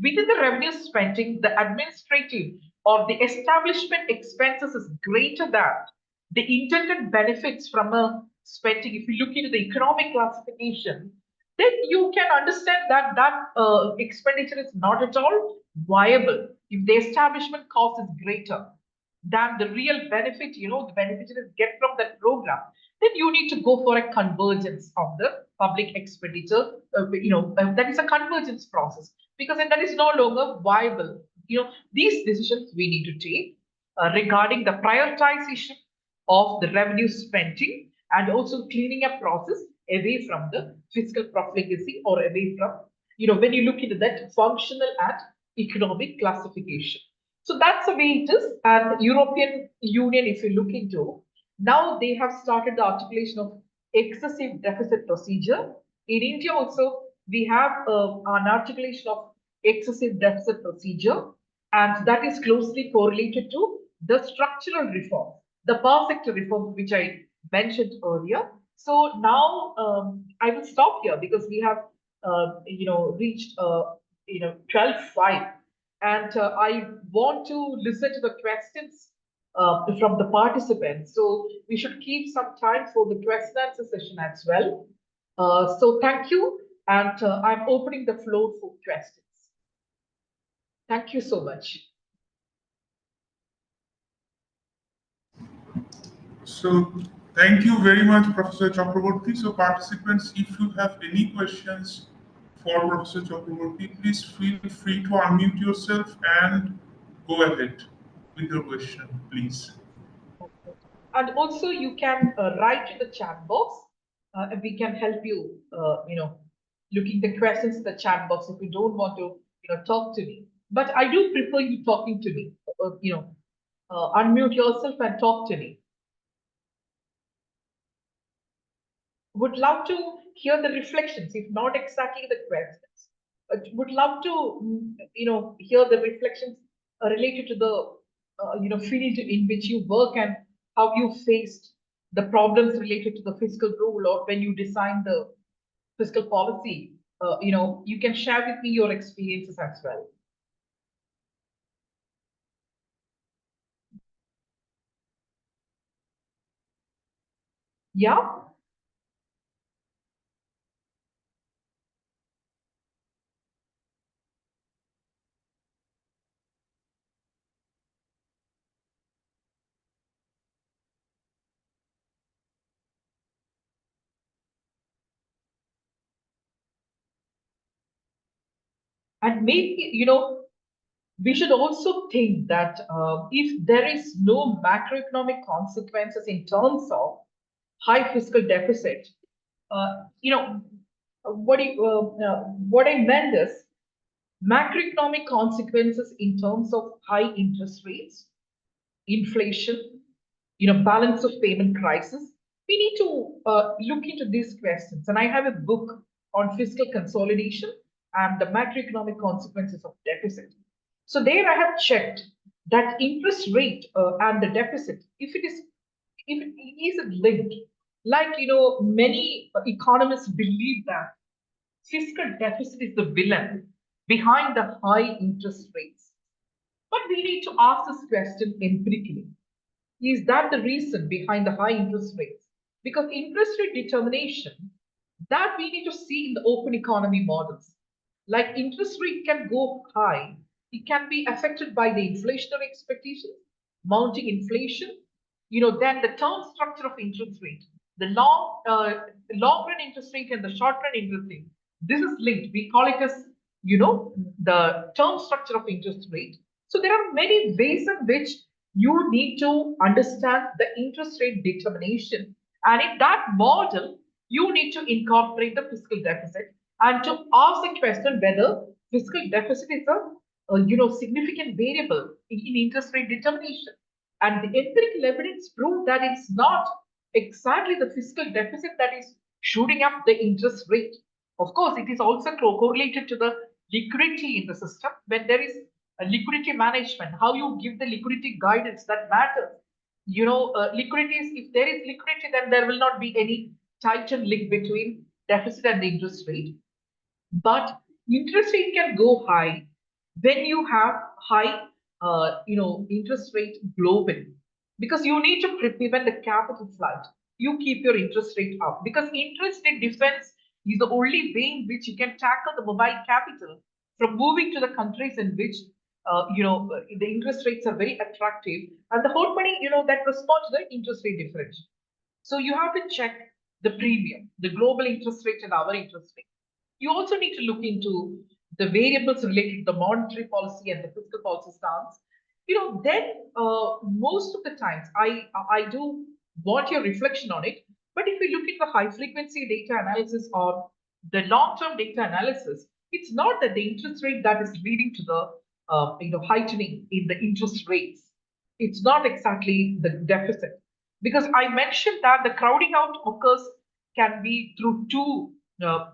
within the revenue spending, the administrative or the establishment expenses is greater than the intended benefits from a spending. If you look into the economic classification, then you can understand that expenditure is not at all viable if the establishment cost is greater than the real benefit, the beneficiaries get from that program. Then you need to go for a convergence of the public expenditure. That is a convergence process, because then that is no longer viable. These decisions we need to take regarding the prioritization of the revenue spending, and also cleaning up process away from the fiscal profligacy, or away from, when you look into that functional and economic classification. So that's the way it is. And European Union, if you look into, now they have started the articulation of excessive deficit procedure. In India also, we have an articulation of excessive deficit procedure, and that is closely correlated to the structural reform, the power sector reform, which I mentioned earlier. So now I will stop here because we have, reached, 12:05, and I want to listen to the questions from the participants. So we should keep some time for the question and answer session as well. So thank you, and I'm opening the floor for questions. Thank you so much. So thank you very much, Professor Chakraborty. So participants, if you have any questions for Professor Chakraborty, please feel free to unmute yourself and go ahead with your question, please. And also you can write in the chat box, and we can help you, looking the questions in the chat box if you don't want to, talk to me. But I do prefer you talking to me. Unmute yourself and talk to me. Would love to hear the reflections, if not exactly the questions. Would love to, hear the reflections related to the, field in which you work and how you faced the problems related to the fiscal rule or when you designed the fiscal policy. You can share with me your experiences as well. Yeah. And maybe, we should also think that if there is no macroeconomic consequences in terms of high fiscal deficit, what I meant is macroeconomic consequences in terms of high interest rates, inflation, balance of payment crisis. We need to look into these questions. And I have a book on fiscal consolidation and the macroeconomic consequences of deficit. So there I have checked that interest rate and the deficit, if it is linked, like many economists believe that fiscal deficit is the villain behind the high interest rates. But we need to ask this question empirically. Is that the reason behind the high interest rates? Because interest rate determination, that we need to see in the open economy models. Like interest rate can go high, it can be affected by the inflationary expectations, mounting inflation, then the term structure of interest rate, the long run interest rate and the short run interest rate. This is linked. We call it as, the term structure of interest rate. So there are many ways in which you need to understand the interest rate determination. And in that model, you need to incorporate the fiscal deficit and to ask the question whether fiscal deficit is a significant variable in interest rate determination. And the empirical evidence proved that it's not exactly the fiscal deficit that is shooting up the interest rate. Of course, it is also correlated to the liquidity in the system. When there is a liquidity management, how you give the liquidity guidance, that matters. Liquidity is, if there is liquidity, then there will not be any tightened link between deficit and the interest rate. But interest rate can go high when you have high, interest rate globally, because you need to prevent the capital flight. You keep your interest rate up because interest rate defense is the only way in which you can tackle the mobile capital from moving to the countries in which the interest rates are very attractive and the whole money that respond to the interest rate differential. So you have to check the premium, the global interest rate and our interest rate. You also need to look into the variables related to the monetary policy and the fiscal policy stance. Then most of the times I do want your reflection on it. But if we look at the high frequency data analysis or the long-term data analysis, it's not that the interest rate that is leading to the heightening in the interest rates. It's not exactly the deficit, because I mentioned that the crowding out occurs can be through two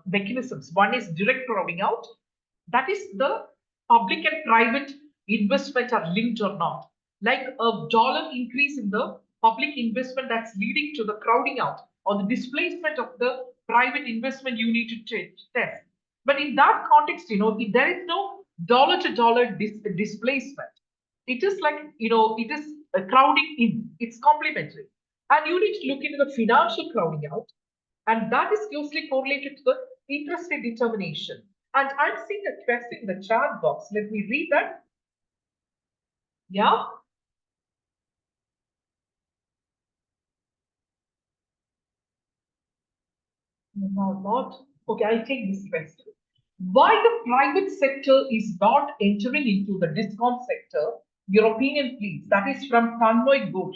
mechanisms. One is direct crowding out, that is the public and private investment are linked or not. Like a dollar increase in the public investment that's leading to the crowding out or the displacement of the private investment you need to test. But in that context, there is no dollar to dollar displacement. It is like, it is a crowding in, it's complementary. And you need to look into the financial crowding out, and that is closely correlated to the interest rate determination. And I'm seeing a question in the chat box. Let me read that. Yeah. No, not. Okay, I'll take this question. Why the private sector is not entering into the discount sector? Your opinion, please. That is from Tanmoy Ghosh.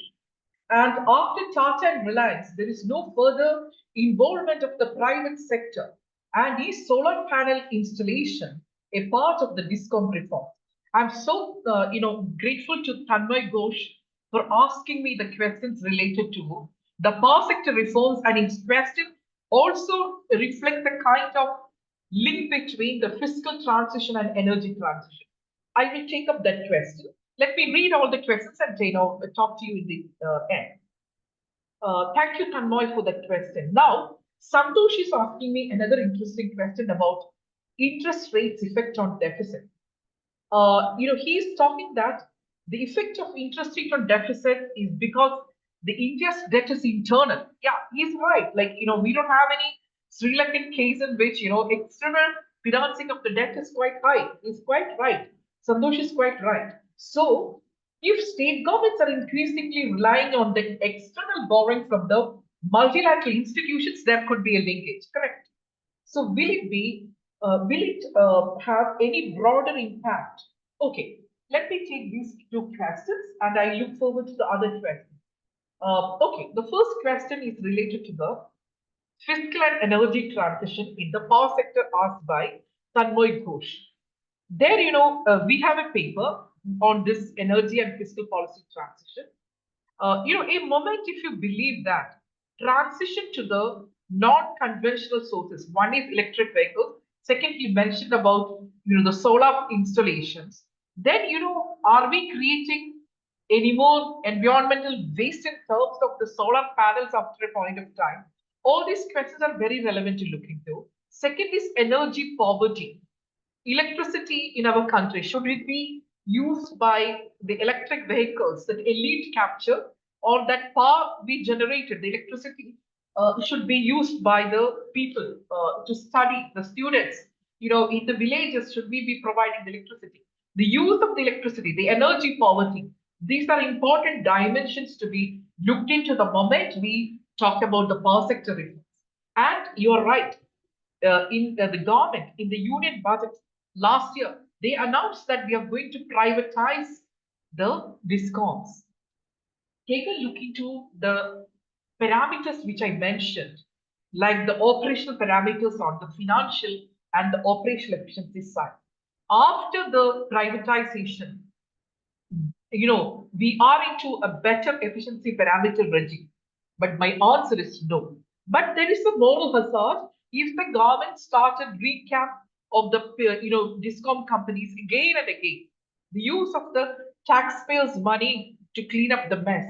And after Tata and Reliance, there is no further involvement of the private sector. And is solar panel installation a part of the discount reform? I'm so grateful to Tanmay Ghosh for asking me the questions related to the power sector reforms, and his question also reflect the kind of link between the fiscal transition and energy transition. I will take up that question. Let me read all the questions and talk to you in the end. Thank you, Tanmoy, for that question. Now, Santosh is asking me another interesting question about interest rates effect on deficit. He's talking that the effect of interest rate on deficit is because the India's debt is internal. Yeah, he's right. Like, we don't have any Sri Lankan case in which, external financing of the debt is quite high. He's quite right. Santosh is quite right. So, if state governments are increasingly relying on the external borrowing from the multilateral institutions, there could be a linkage. Correct. So will it have any broader impact? Okay, let me take these two questions and I look forward to the other question. Okay, the first question is related to the fiscal and energy transition in the power sector asked by Tanmoy Ghosh. There, we have a paper on this energy and fiscal policy transition. A moment if you believe that transition to the non-conventional sources, one is electric vehicles, second you mentioned about the solar installations, then are we creating any more environmental waste in terms of the solar panels after a point of time? All these questions are very relevant to look into. Second is energy poverty. Electricity in our country, should it be used by the electric vehicles that elite capture, or that power we generated, the electricity, should be used by the people to study, the students, in the villages, should we be providing the electricity? The use of the electricity, the energy poverty, these are important dimensions to be looked into the moment we talk about the power sector reforms. And you are right, in the government, in the union budget last year, they announced that we are going to privatize the discoms. Take a look into the parameters which I mentioned, like the operational parameters on the financial and the operational efficiency side. After the privatization, we are into a better efficiency parameter regime. But my answer is no. But there is a moral hazard if the government started recap of the discom companies again and again. The use of the taxpayers' money to clean up the mess.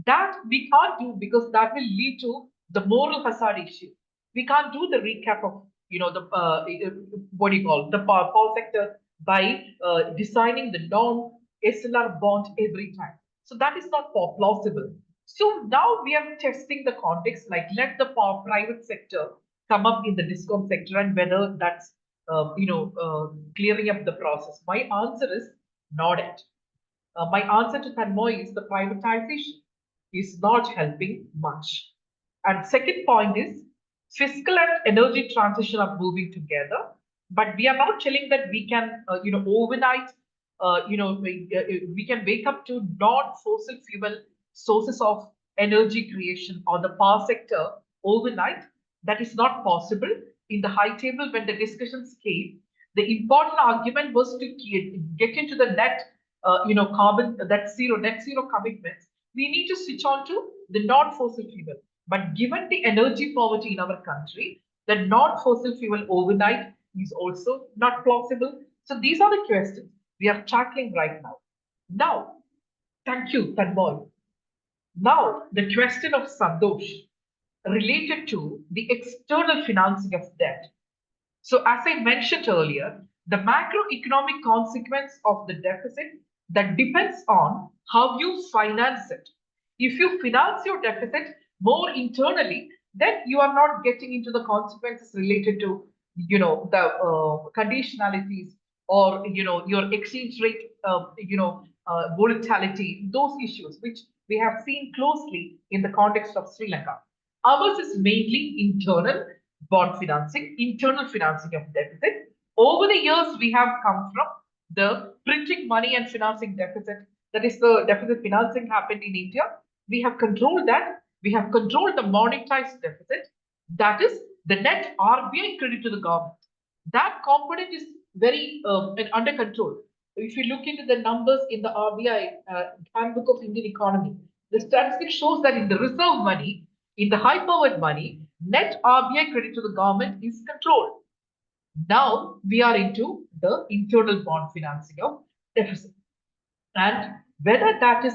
That we can't do because that will lead to the moral hazard issue. We can't do the recap of what do you call the power sector by designing the non-SLR bond every time. So that is not plausible. So now we are testing the context, like let the private sector come up in the discom sector and whether that's clearing up the process. My answer is not it. My answer to Tanmoy is the privatization is not helping much. And second point is fiscal and energy transition are moving together, but we are not telling that we can, overnight, we can wake up to non-fossil fuel sources of energy creation or the power sector overnight. That is not possible. In the high table, when the discussions came, the important argument was to get into the net, carbon, net zero commitments. We need to switch on to the non-fossil fuel. But given the energy poverty in our country, the non-fossil fuel overnight is also not plausible. So these are the questions we are tackling right now. Now, thank you, Tanmoy. Now, the question of Santosh related to the external financing of debt. So as I mentioned earlier, the macroeconomic consequence of the deficit that depends on how you finance it. If you finance your deficit more internally, then you are not getting into the consequences related to, the conditionalities or, your exchange rate, volatility, those issues, which we have seen closely in the context of Sri Lanka. Ours is mainly internal bond financing, internal financing of deficit. Over the years, we have come from the printing money and financing deficit. That is the deficit financing happened in India. We have controlled that. We have controlled the monetized deficit. That is the net RBI credit to the government. That component is very under control. if you look into the numbers in the RBI Handbook of Indian Economy, the statistic shows that in the reserve money, in the high-powered money, net RBI credit to the government is controlled. Now we are into the internal bond financing of deficit. And whether that is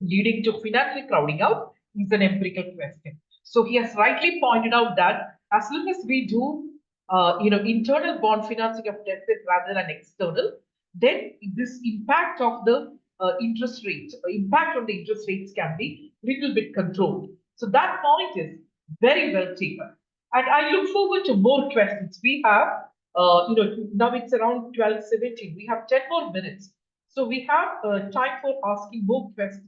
leading to financial crowding out is an empirical question. So he has rightly pointed out that as long as we do, internal bond financing of deficit rather than external, then this impact of the interest rates, impact on the interest rates can be little bit controlled. So that point is very well taken. And I look forward to more questions. We have, now it's around 12:17. We have 10 more minutes. So we have time for asking more questions.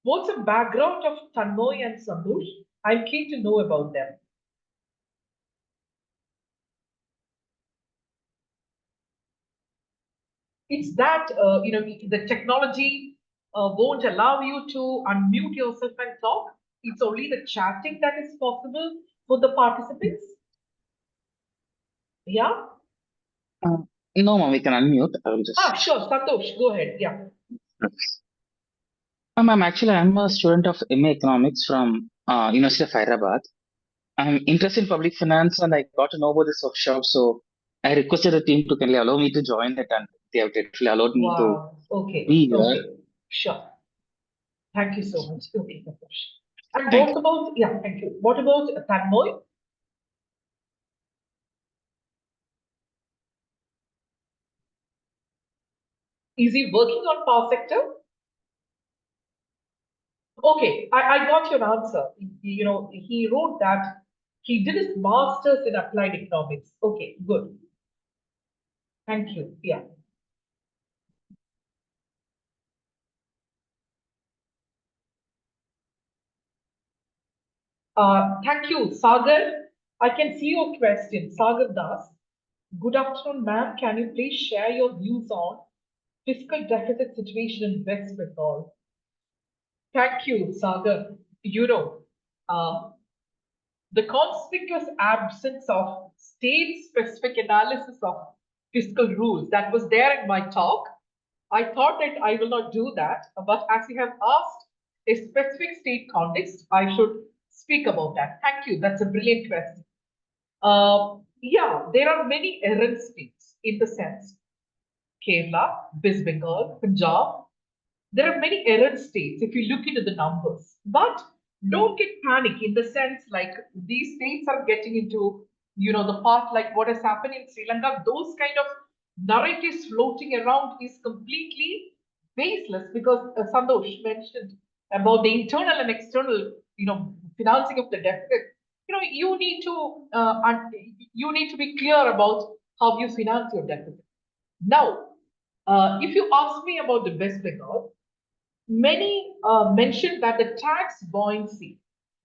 What's the background of Tanmoy and Santosh? I'm keen to know about them. It's that, the technology won't allow you to unmute yourself and talk. It's only the chatting that is possible for the participants. Yeah? No, ma'am, we can unmute. I will just. Sure. Santosh, go ahead. Yeah. Ma'am, actually, I'm a student of MA Economics from University of Hyderabad. I'm interested in public finance and I got to know about this workshop. So I requested the team to kindly allow me to join it and they have gratefully allowed me to be here. Okay. Sure. Thank you so much. Okay, Santosh. And Thank what about, yeah, thank you. What about Tanmoy? Is he working on power sector? Okay, I got your answer. He wrote that he did his master's in applied economics. Okay, good. Thank you. Yeah. Thank you, Sagar. I can see your question, Sagar Das. Good afternoon, ma'am. Can you please share your views on fiscal deficit situation in West Bengal? Thank you, Sagar. The conspicuous absence of state-specific analysis of fiscal rules that was there in my talk. I thought that I will not do that, but as you have asked a specific state context, I should speak about that. Thank you. That's a brilliant question. Yeah, there are many errant states in the sense Kerala, West Bengal, Punjab. There are many errant states if you look into the numbers, but don't get panic in the sense like these states are getting into, the part like what has happened in Sri Lanka. Those kind of narratives floating around is completely baseless because Santosh mentioned about the internal and external, financing of the deficit. You need to be clear about how you finance your deficit. Now, if you ask me about the West Bengal, many mentioned that the tax buoyancy,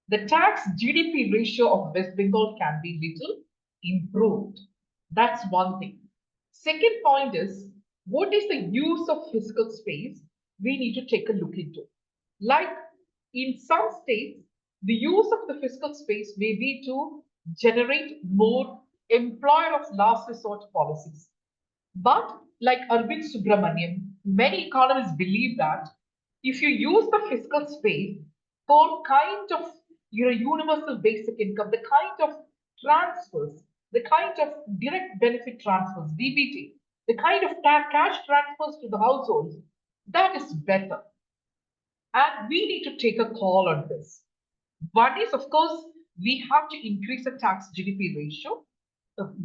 the tax GDP ratio of West Bengal can be little improved. That's one thing. Second point is, what is the use of fiscal space we need to take a look into? Like in some states, the use of the fiscal space may be to generate more employer of last resort policies. But like Arvind Subramanian, many economists believe that if you use the fiscal space for kind of universal basic income, the kind of transfers, the kind of direct benefit transfers, DBT, the kind of cash transfers to the households, that is better. And we need to take a call on this. One is, of course, we have to increase the tax GDP ratio.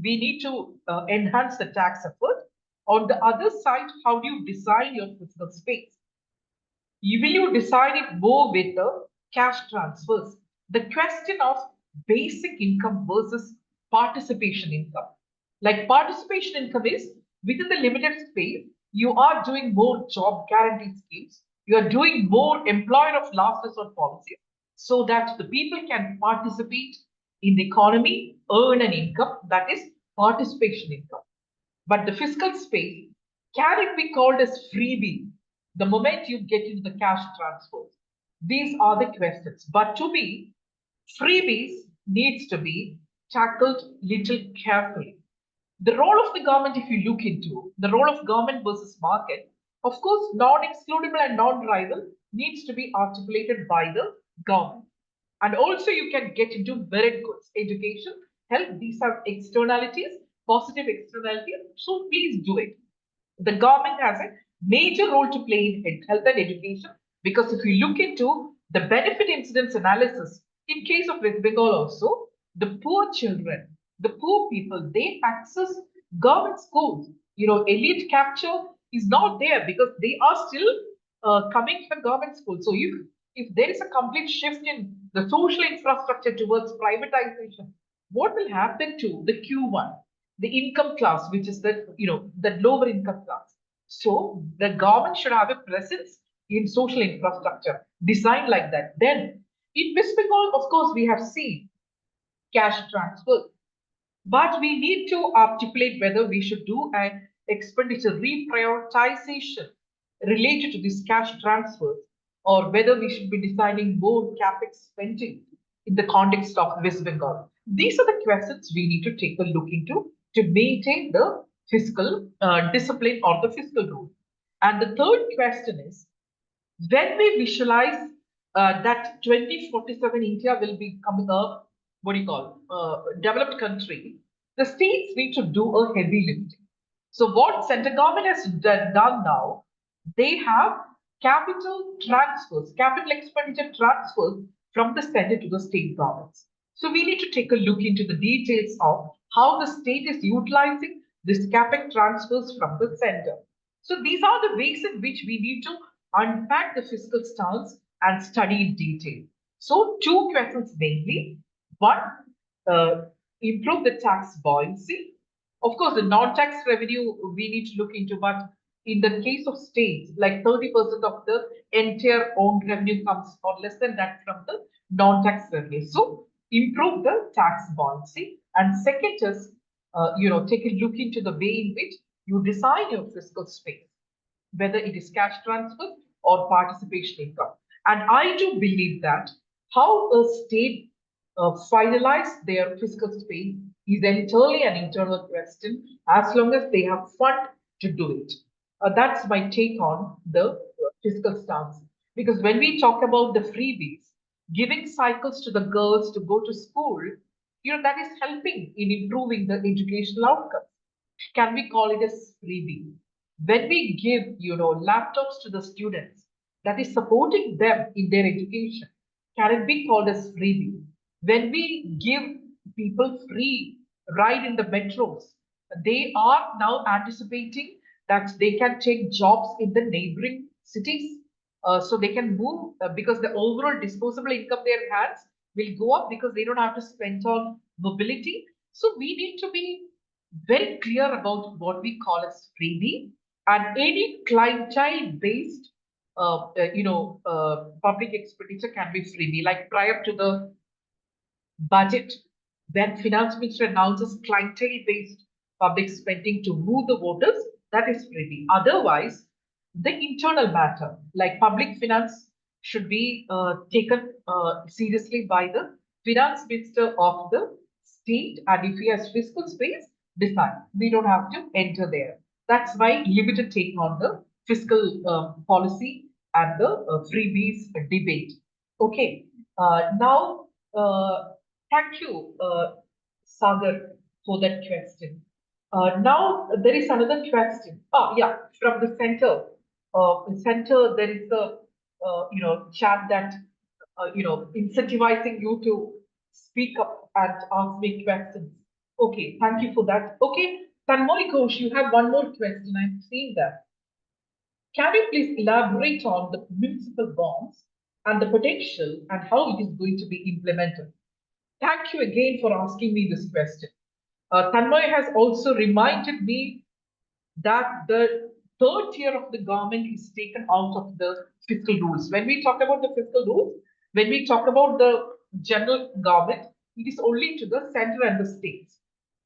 We need to enhance the tax effort. On the other side, how do you design your fiscal space? Will you design it more with the cash transfers? The question of basic income versus participation income. Like participation income is within the limited space, you are doing more job guarantee schemes. You are doing more employer of last resort policies so that the people can participate in the economy, earn an income, that is participation income. But the fiscal space, can it be called as freebie the moment you get into the cash transfers? These are the questions. But to me, freebies needs to be tackled little carefully. The role of the government, if you look into the role of government versus market, of course, non-excludable and non-rival needs to be articulated by the government. And also, you can get into merit goods, education, health. These are externalities, positive externalities. So please do it. The government has a major role to play in health and education, because if you look into the benefit incidence analysis, in case of West Bengal also, the poor children, the poor people, they access government schools. Elite capture is not there because they are still coming from government schools. So if there is a complete shift in the social infrastructure towards privatization, what will happen to the Q1, the income class, which is the lower income class? So the government should have a presence in social infrastructure designed like that. Then in West Bengal, of course, we have seen cash transfer, but we need to articulate whether we should do an expenditure reprioritization related to this cash transfers, or whether we should be deciding more capex spending in the context of West Bengal. These are the questions we need to take a look into to maintain the fiscal discipline or the fiscal rule. And the third question is, when we visualize that 2047 India will become a, what do you call, developed country, the states need to do a heavy lifting. So what central government has done now, they have capital transfers, capital expenditure transfers from the center to the state governments. So we need to take a look into the details of how the state is utilizing this capex transfers from the center. So these are the ways in which we need to unpack the fiscal stance and study in detail. So two questions mainly. One, improve the tax buoyancy. Of course, the non-tax revenue we need to look into, but in the case of states, like 30% of the entire owned revenue comes, or less than that, from the non-tax revenue. So improve the tax buoyancy. And second is, take a look into the way in which you design your fiscal space, whether it is cash transfer or participation income. And I do believe that how a state finalize their fiscal space is entirely an internal question, as long as they have fund to do it. That's my take on the fiscal stance. Because when we talk about the freebies, giving cycles to the girls to go to school, that is helping in improving the educational outcomes. Can we call it as freebie? When we give, laptops to the students, that is supporting them in their education, can it be called as freebie? When we give people free ride in the metros, they are now anticipating that they can take jobs in the neighboring cities. So they can move because the overall disposable income their hands will go up, because they don't have to spend on mobility. So we need to be very clear about what we call as freebie, and any clientele-based, public expenditure can be freebie. Like prior to the budget, when finance minister announces clientele-based public spending to move the voters, that is freebie. Otherwise, the internal matter, like public finance, should be taken seriously by the finance minister of the state, and if he has fiscal space, decide. We don't have to enter there. That's my limited take on the fiscal policy and the freebies debate. Okay, now thank you, Sagar, for that question. Now there is another question. Oh, yeah, from the center. There is a chat that incentivizing you to speak up and ask me questions. Okay, thank you for that. Okay, Tanmoy Ghosh, you have one more question. I'm seeing that. Can you please elaborate on the municipal bonds and the potential and how it is going to be implemented? Thank you again for asking me this question. Tanmoy has also reminded me that the third tier of the government is taken out of the fiscal rules. When we talk about the fiscal rules, when we talk about the general government, it is only to the center and the states.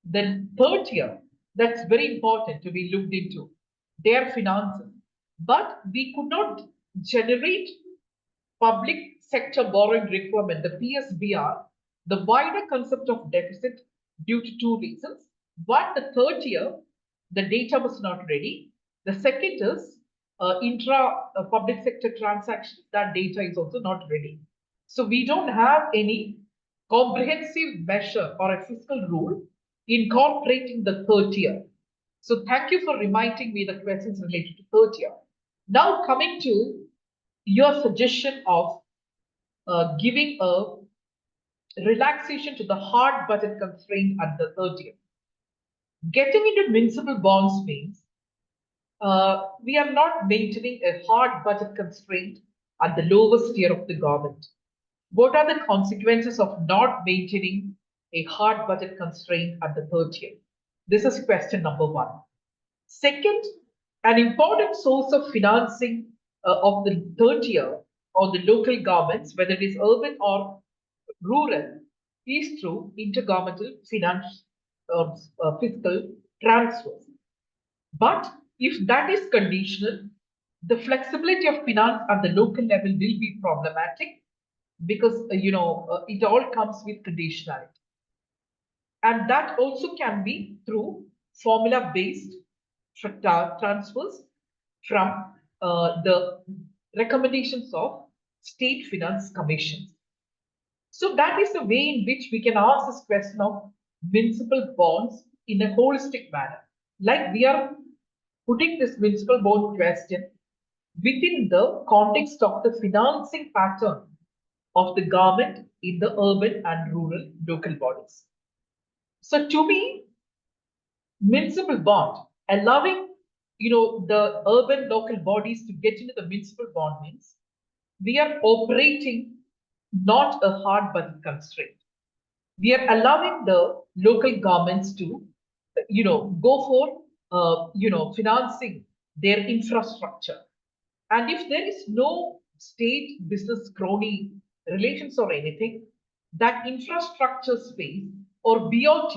The third tier, that's very important to be looked into, their finances. But we could not generate public sector borrowing requirement, the PSBR, the wider concept of deficit, due to two reasons. One, the third year, the data was not ready. The second is public sector transactions, that data is also not ready. So we don't have any comprehensive measure or a fiscal rule incorporating the third year. So thank you for reminding me the questions related to third year. Now coming to your suggestion of giving a relaxation to the hard budget constraint at the third year. Getting into municipal bonds means we are not maintaining a hard budget constraint at the lowest tier of the government. What are the consequences of not maintaining a hard budget constraint at the third tier? This is question number one. Second, an important source of financing of the third tier or the local governments, whether it is urban or rural, is through intergovernmental finance fiscal transfers. But if that is conditional, the flexibility of finance at the local level will be problematic because it all comes with conditionality. And that also can be through formula-based transfers from the recommendations of state finance commissions. So that is the way in which we can ask this question of municipal bonds in a holistic manner. Like we are putting this municipal bond question within the context of the financing pattern of the government in the urban and rural local bodies. So to me, municipal bond, allowing the urban local bodies to get into the municipal bond means we are operating not a hard budget constraint. We are allowing the local governments to go for financing their infrastructure. And if there is no state business crony relations or anything, that infrastructure space or BOT,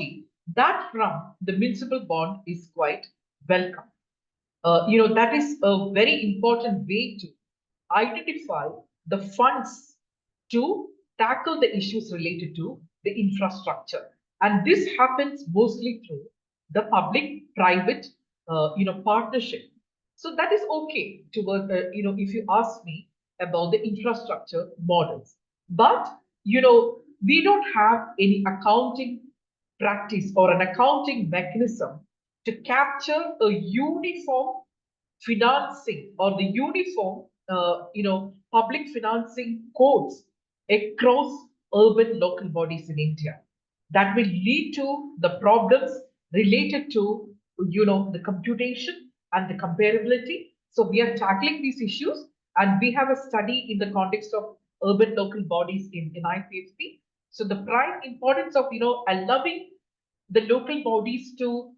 that from the municipal bond is quite welcome. That is a very important way to identify the funds to tackle the issues related to the infrastructure. And this happens mostly through the public-private, partnership. So that is okay to work, if you ask me about the infrastructure models. But, we don't have any accounting practice or an accounting mechanism to capture a uniform financing or the uniform, public financing codes across urban local bodies in India. That will lead to the problems related to, the computation and the comparability. So we are tackling these issues, and we have a study in the context of urban local bodies in IPFP. So the prime importance of, allowing the local bodies to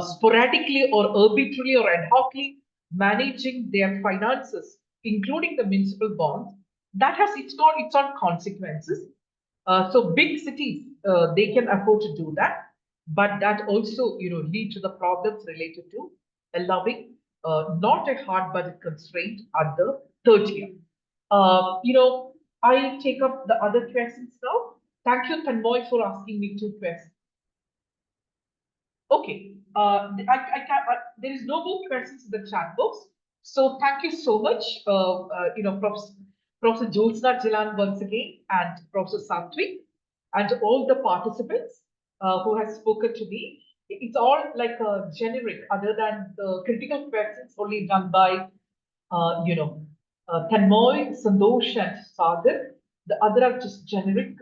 sporadically or arbitrarily or ad hocly managing their finances, including the municipal bonds, that has its own consequences. So big cities, they can afford to do that, but that also lead to the problems related to allowing not a hard budget constraint at the third year. I'll take up the other questions now. Thank you, Tanmoy, for asking me 2 questions. Okay, there is no more questions in the chat box. So thank you so much, Professor Jyotsna Jalan once again, and Professor Satwik, and all the participants who have spoken to me. It's all like a generic, other than the critical questions only done by, Tanmoy, Sandosh, and Sagar. The other are just generic,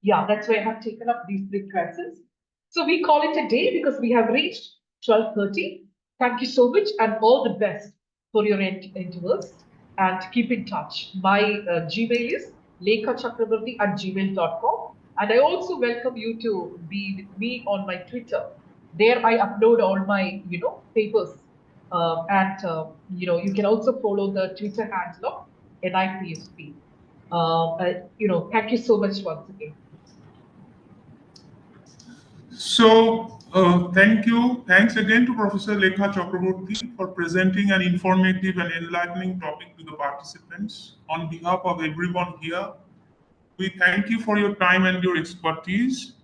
yeah, that's why I have taken up these 3 questions. So we call it a day because we have reached 12:30. Thank you so much and all the best for your endeavors, and keep in touch. My Gmail is lekhachakraborty@gmail.com, and I also welcome you to be with me on my Twitter. There I upload all my papers, and you can also follow the Twitter handle of NIPSP. Thank you so much once again. So, thank you. Thanks again to Professor Lekha Chakraborty for presenting an informative and enlightening topic to the participants. On behalf of everyone here, we thank you for your time and your expertise.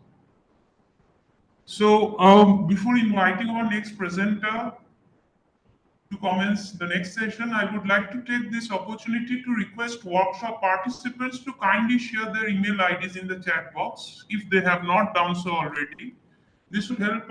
So So before inviting our next presenter to commence the next session, I would like to take this opportunity to request workshop participants to kindly share their email IDs in the chat box if they have not done so already. This would help us